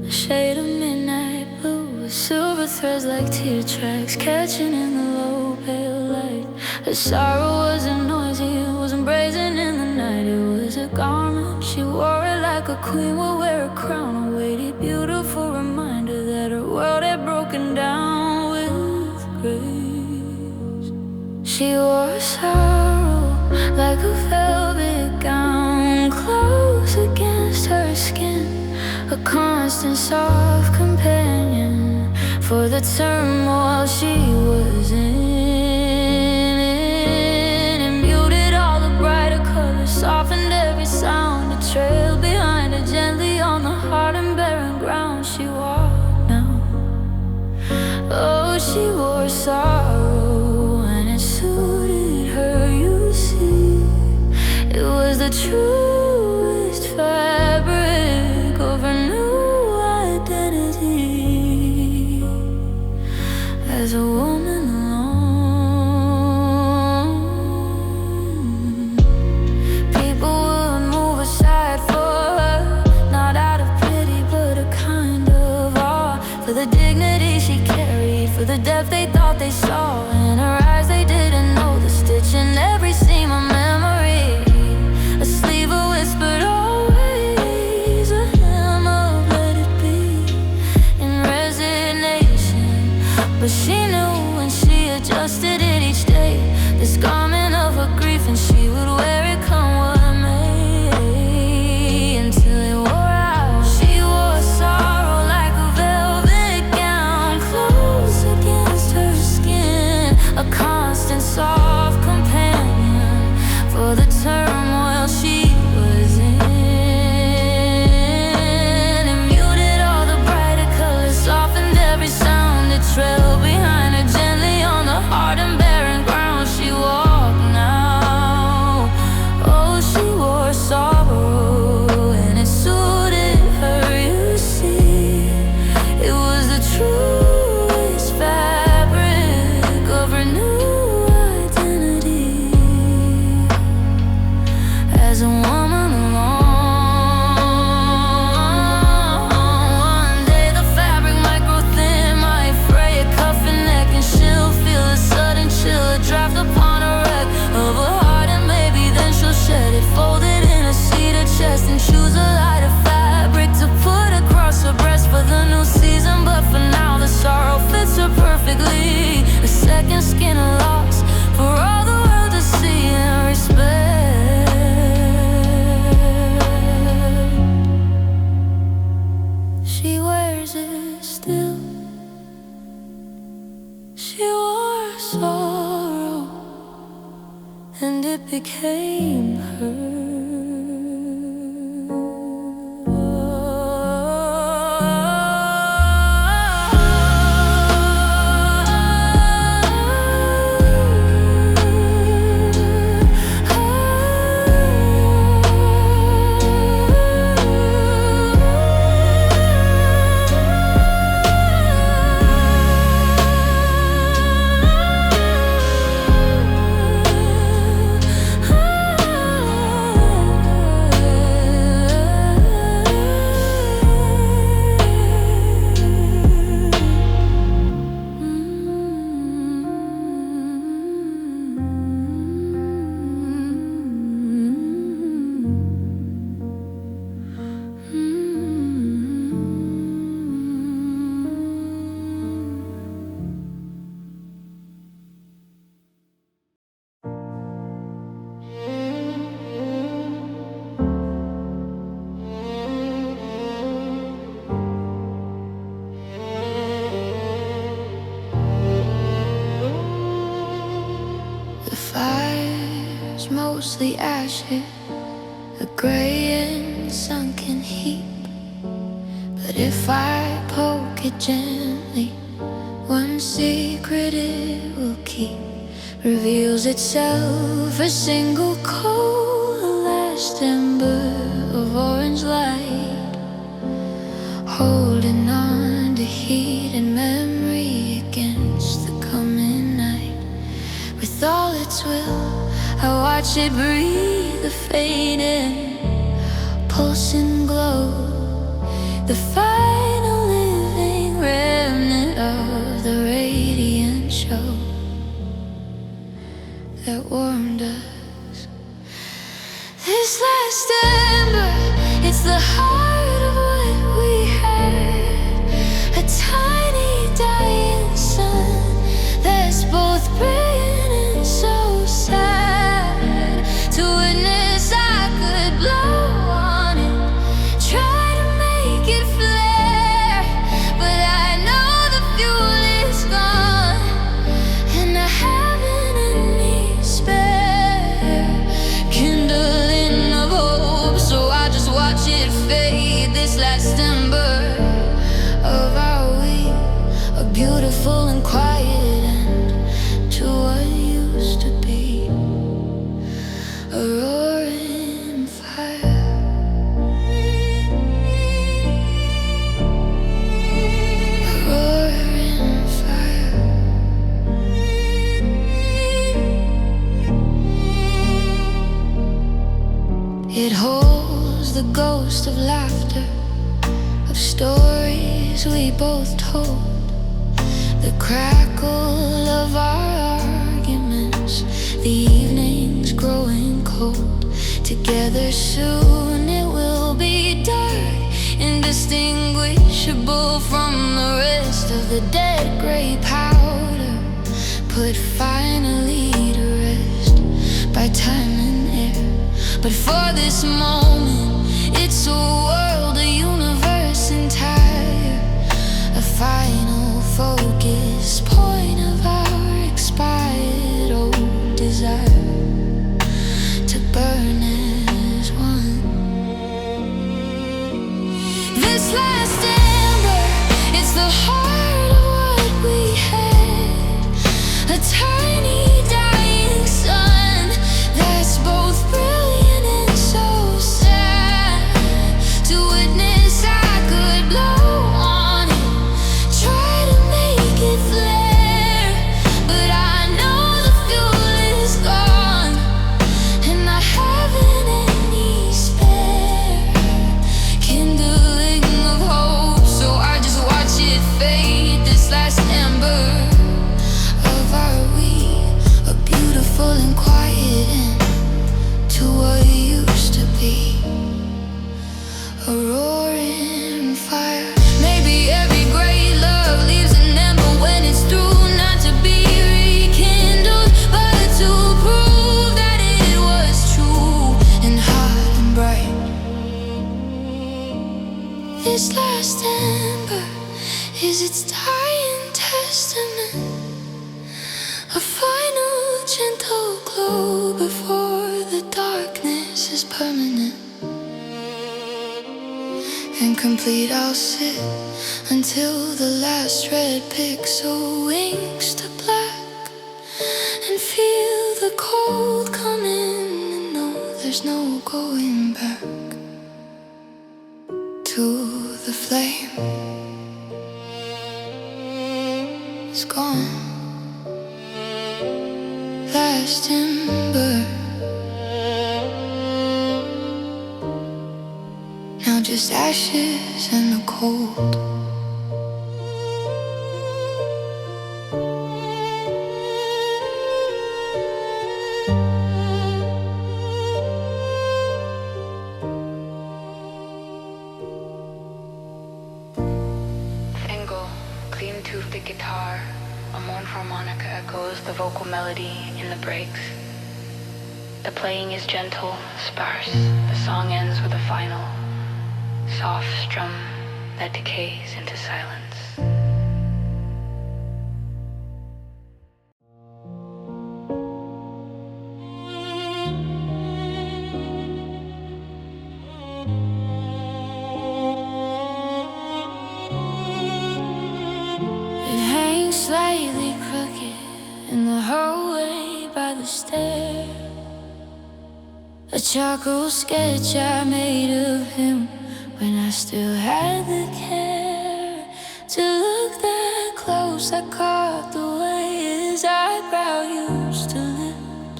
a shade of midnight blue, with silver threads like tear tracks catching in the low pale light. Her sorrow wasn't noisy, it wasn't brazen in the night. It was a garment, she wore it like a queen would wear a crown, a weighty, beautiful reminder that her world had broken down with grace. She wore sorrow like a velvet gown, close against her skin, a constant soft companion for the turmoil she was in. It muted all the brighter colors, softened every sound, it trailed behind her gently on the hard and barren ground she walked now. Oh, she wore sorrow and it suited her, you see. It was the truest fabric of her new identity as a woman alone. People would move aside for her, not out of pity but a kind of awe, for the dignity she carried, for the depth they thought they saw in her eyes. They didn't know the stitch in every seam of memory, a sleeve of whispered always, a hymn of let it be in resignation. But she knew when she adjusted it each day, this garment of her grief, and she would wear it come what may, until it wore out. She wore sorrow like a velvet gown, close against her skin, a constant soft companion for the turmoil she was in. It muted all the brighter colors, softened every sound, it trailed behind her gently on the hard and barren ground she walked now. Oh, she wore sorrow and it suited her, you see. It was the truest fabric of her new identity as a woman alone. One day the fabric might grow thin, might fray a cuffing neck, and she'll feel a sudden chill, a draft upon a wreck of her heart, and maybe then she'll shed it, folded in a cedar chest, and choose a lighter fabric to put across her breast for the new season. But for now the sorrow fits her perfectly, a second skin, a loss for all the world to see and respect. She wears it still. She wore sorrow and it became her. The fire's mostly ashes, a gray and sunken heap. But if I poke it gently, one secret it will keep reveals itself, a single coal, a last ember of orange light, holding on to heat and memory against the coming its will. I watch it breathe, the fading pulsing glow, the final living remnant of the radiant show that warmed us. This last ember, it's the heart of what we had. A tiny dying sun that's both brilliant and so sad. To witness, I could blow on it, try to make it flare, but I know the fuel is gone, and I haven't any spare kindling of hope. So I just watch it fade, this last ember of our week, a beautiful and quiet end to what used to be a roaring fire. A roaring fire. It holds the ghost of laughter, of stories we both told, the crackle of our arguments, the evenings growing cold. Together soon it will be dark, indistinguishable from the rest of the dead gray powder, put finally to rest by time and air. But for this moment, it's a world, a universe entire, a final focus point of our expired old desire to burn as one. This last ember, it's the heart of what we had. A tiny dying sun that's both brilliant and so sad. To witness, I could blow on it, try to make it flare, but I know the fuel is gone, and I haven't any spare kindling of hope. So I just watch it fade, this last ember of our week, a beautiful and quiet end to what used to be a roaring fire. Maybe every great love leaves an ember when it's through, not to be rekindled, but to prove that it was true and hot and bright. This last ember is its dying testament, a final gentle glow before the darkness is permanent and complete. I'll sit until the last red pixel winks to black and feel the cold come in and know there's no going back to the flame. It's gone. Last ember, now just ashes and the cold. Single, clean-toothed guitar, a mourn harmonica echoes the vocal melody in the breaks. The playing is gentle, sparse. The song ends with a final, soft strum that decays into silence. It hangs slightly crooked in the hallway by the stair, a charcoal sketch I made of him when I still had the care to look that close. I caught the way his eyebrow used to lift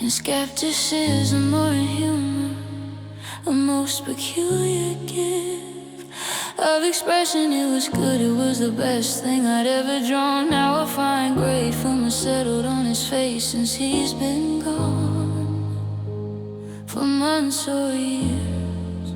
And skepticism or humor, a most peculiar gift of expression. It was good, it was the best thing I'd ever drawn. Now a fine gray film has settled on his face since he's been gone for months or years.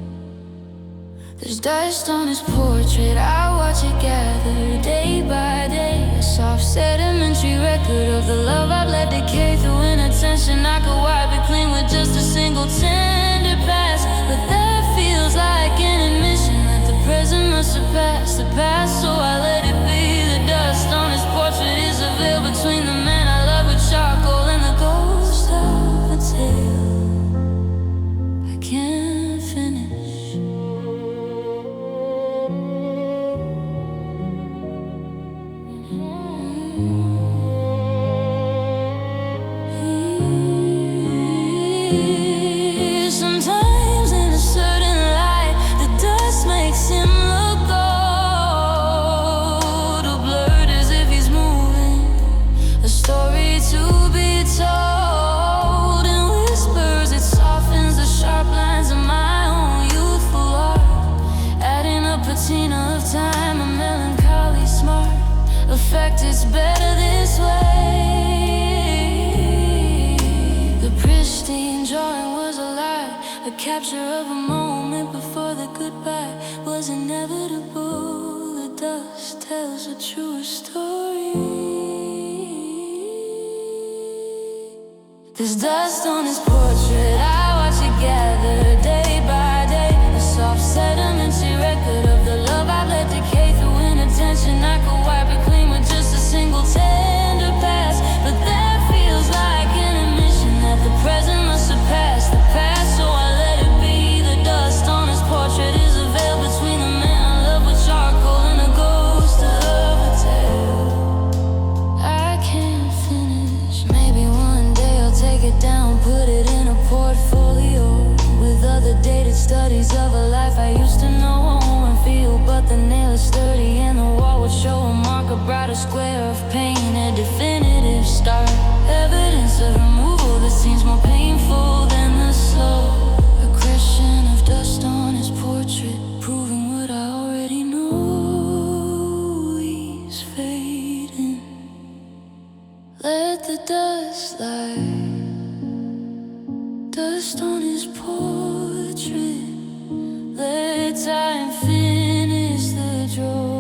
There's dust on his portrait, I watch it gather day by day. A soft sedimentary record of the love I've let decay through inattention. I could wipe it clean with just a single tender pass, but that feels like an admission that the present must surpass the past. So I let it be. The dust on his portrait is a veil between the man I love with charcoal and the ghost of a tale I can't finish. Sometimes in a certain light, the dust makes him look old, or blurred as if he's moving a story to be told. In whispers it softens the sharp lines of my own youthful art, adding a patina of time, a melancholy smart effect. It's better this way. The pristine drawing was a lie, a capture of a moment before the goodbye was inevitable. The dust tells a truer story. There's dust on his portrait, I watch it gather day by day. A soft sedimentary record of the love I've let decay through inattention. I could wipe it clean with just a single tender pass, but that feels like an admission that the present must surpass the past. So I let it be. The dust on his portrait is a veil between the man I love with charcoal and the ghost of a tale I can't finish. Maybe one day I'll take it down, put it in a portfolio with other dated studies of a life I used to know and feel. But the nail is sturdy and the wall would show a mark, a brighter square of pain, a definitive start, evidence of removal that seems more painful than the slow aggression of dust on his portrait, proving what I already know. He's fading. Let the dust lie. Dust on his portrait. Let time finish the drawing.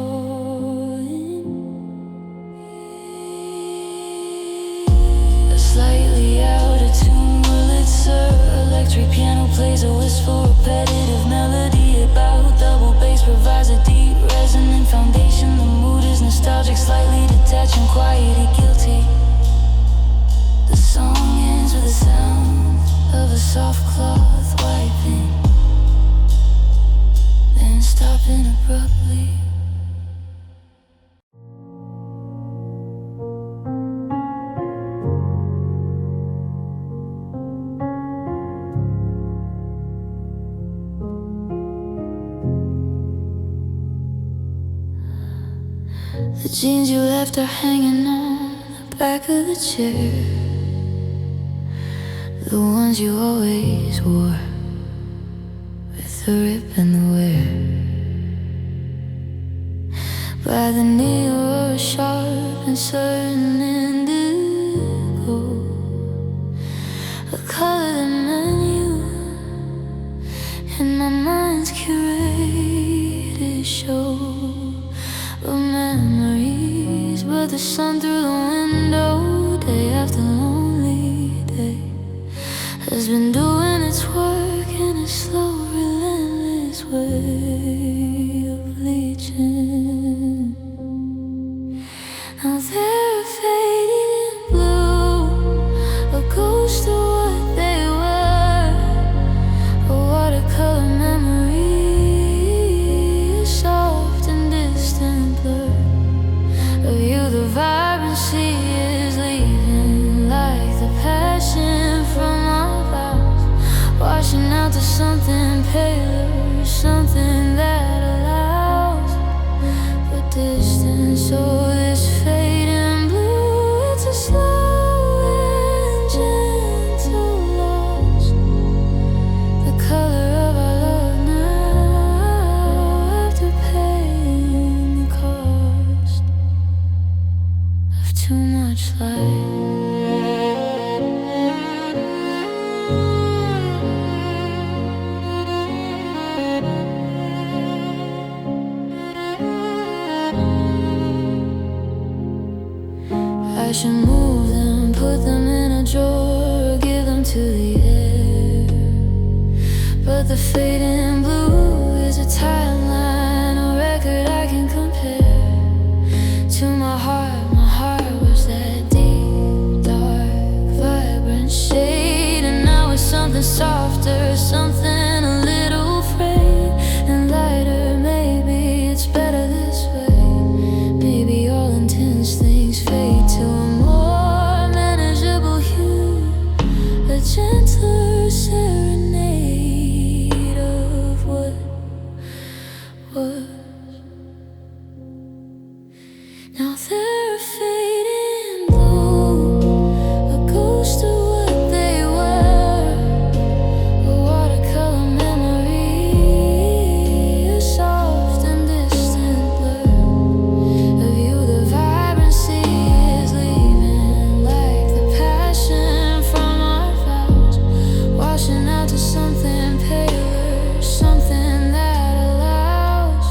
A slightly out of tune Wurlitzer electric piano plays a wistful, repetitive melody about double bass, provides a deep, resonant foundation. The mood is nostalgic, slightly detached and quietly guilty. The song ends with the sound of a soft cloth wiping, then stopping abruptly. The jeans you left are hanging on the back of the chair, the ones you always wore, with the rip and the wear. By the knee or a sharp and certain indigo, a color that meant you in my mind's curated show of memories. But the sun through the window, day after lonely day, has been doing its work in a slow, relentless way of bleaching. Now they're fading in blue, a ghost of what they were, a watercolor memory, a soft and distant blur of you. The vibrancy is leaving like the passion from our vows, washing out to something paler, something that allows for distance. So this fading blue, it's a slow and gentle But the fading blue is a timeline, a record I can compare to my heart. My heart was that deep, dark, vibrant shade, and now it's something softer, something a little frayed and lighter. Maybe it's better this way. Maybe all intense things fade to a more manageable hue, a gentler serenade of what was. Now they're fading blue, a ghost of what they were, a watercolor memory, a soft and distant blur of you. The vibrancy is leaving, like the passion from our vows, washing out to something paler, something that allows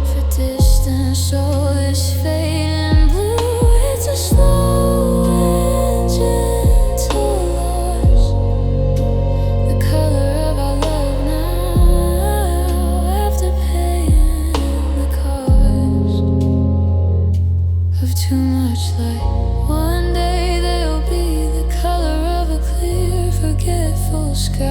for distance. So this fading blue, it's a slow and gentle loss, the color of our love now, after paying the cost of too much light. One day they'll be the color of a clear, forgetful sky,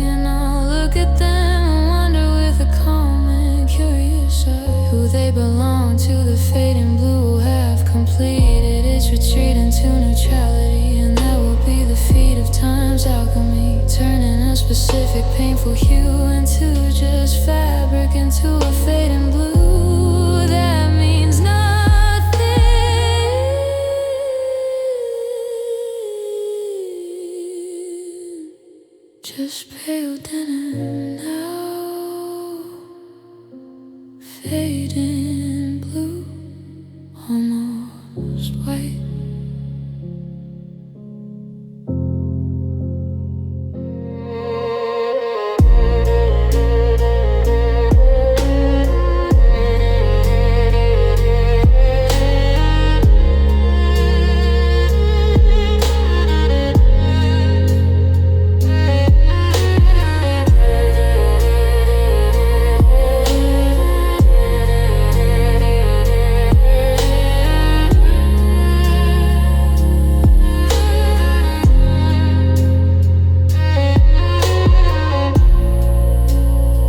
and I'll look at them and wonder with a calm and curious eye who they belong to. The fading blue have completed its retreat into neutrality, and that will be the feat of time's alchemy, turning a specific painful hue into just fabric, into a fading blue that means nothing, just pale denim now, fading blue, almost white.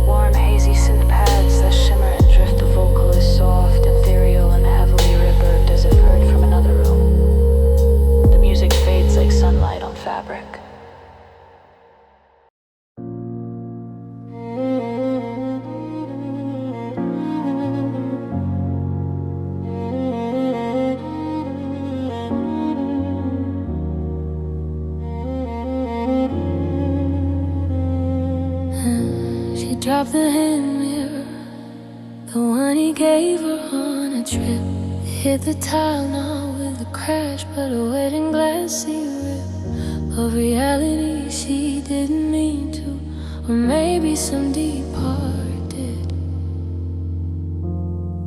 Warm, hazy synth pads that shimmer and drift. The vocal is soft, ethereal, and heavily reverbed as if heard from another room. The music fades like sunlight on fabric. She dropped the hand mirror, the one he gave her on a trip. Hit the tile not with a crash, but a wedding glassy rip of reality she didn't mean to, or maybe some deep heart did.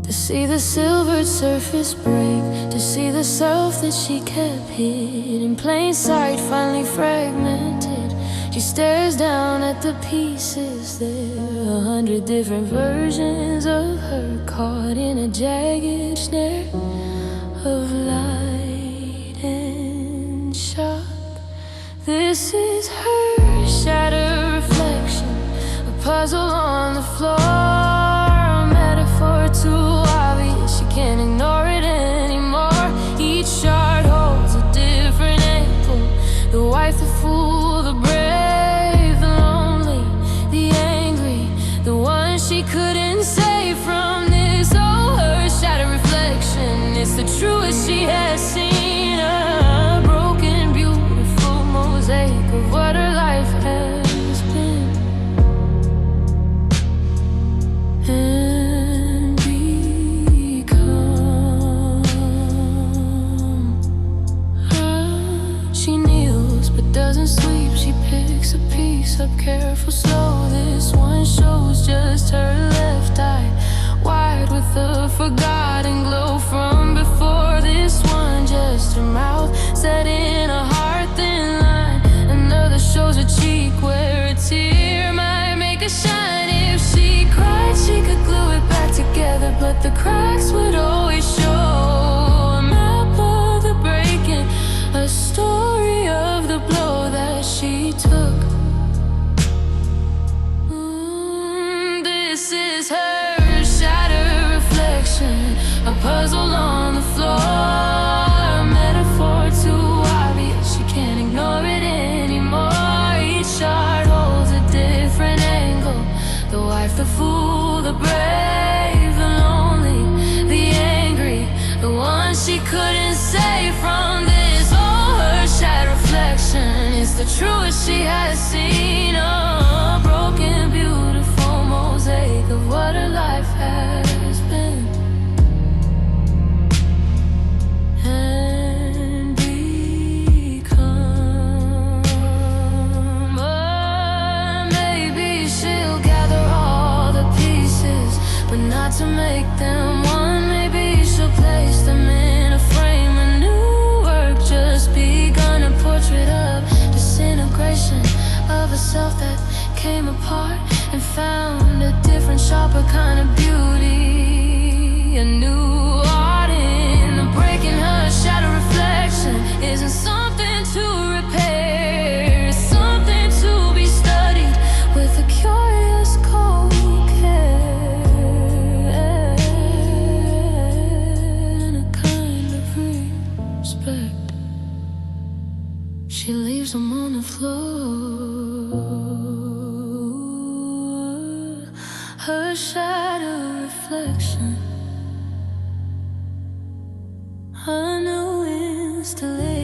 To see the silvered surface break, to see the self that she kept hid in plain sight finally fragmented. She stares down at the pieces there, 100 different versions of her caught in a jagged snare of light and shock. This is her shattered reflection, a puzzle on the floor, a metaphor too obvious, she can't ignore it anymore. Each shard holds a different angle, the wife, the fool, the brave, the lonely, the angry, the one she couldn't save from this. Oh, her shattered reflection, it's the truest she has seen, a broken, beautiful mosaic of what her life has been and become. She kneels but doesn't sleep, she picks a piece up careful, slow. This one shows just her left eye, wide with the forgotten glow from before. This one just her mouth set in a heart thin line. Another shows a cheek where a tear might the cracks would always show. A map of the breaking, a story of the blow that she took. This is her shattered reflection, a puzzle on the floor, a metaphor too obvious, she can't ignore it anymore. Each shard holds a different angle, the wife, the fool, the brave, the lonely, the angry, the one she couldn't save from this. Oh, her shattered reflection is the truest she has seen. A broken, beautiful mosaic of what her life has been and become. Or maybe she'll gather all the pieces, but not to make them one. Maybe she'll place them in a frame, a new work just begun, a portrait of disintegration of a self that came apart and found a different, sharper kind of beauty. A new art in the breaking. Her shadow reflection isn't something to repair, it's something to be studied with a curious cold care and a kind of respect. She leaves them on the floor, her shadow reflection, a new installation.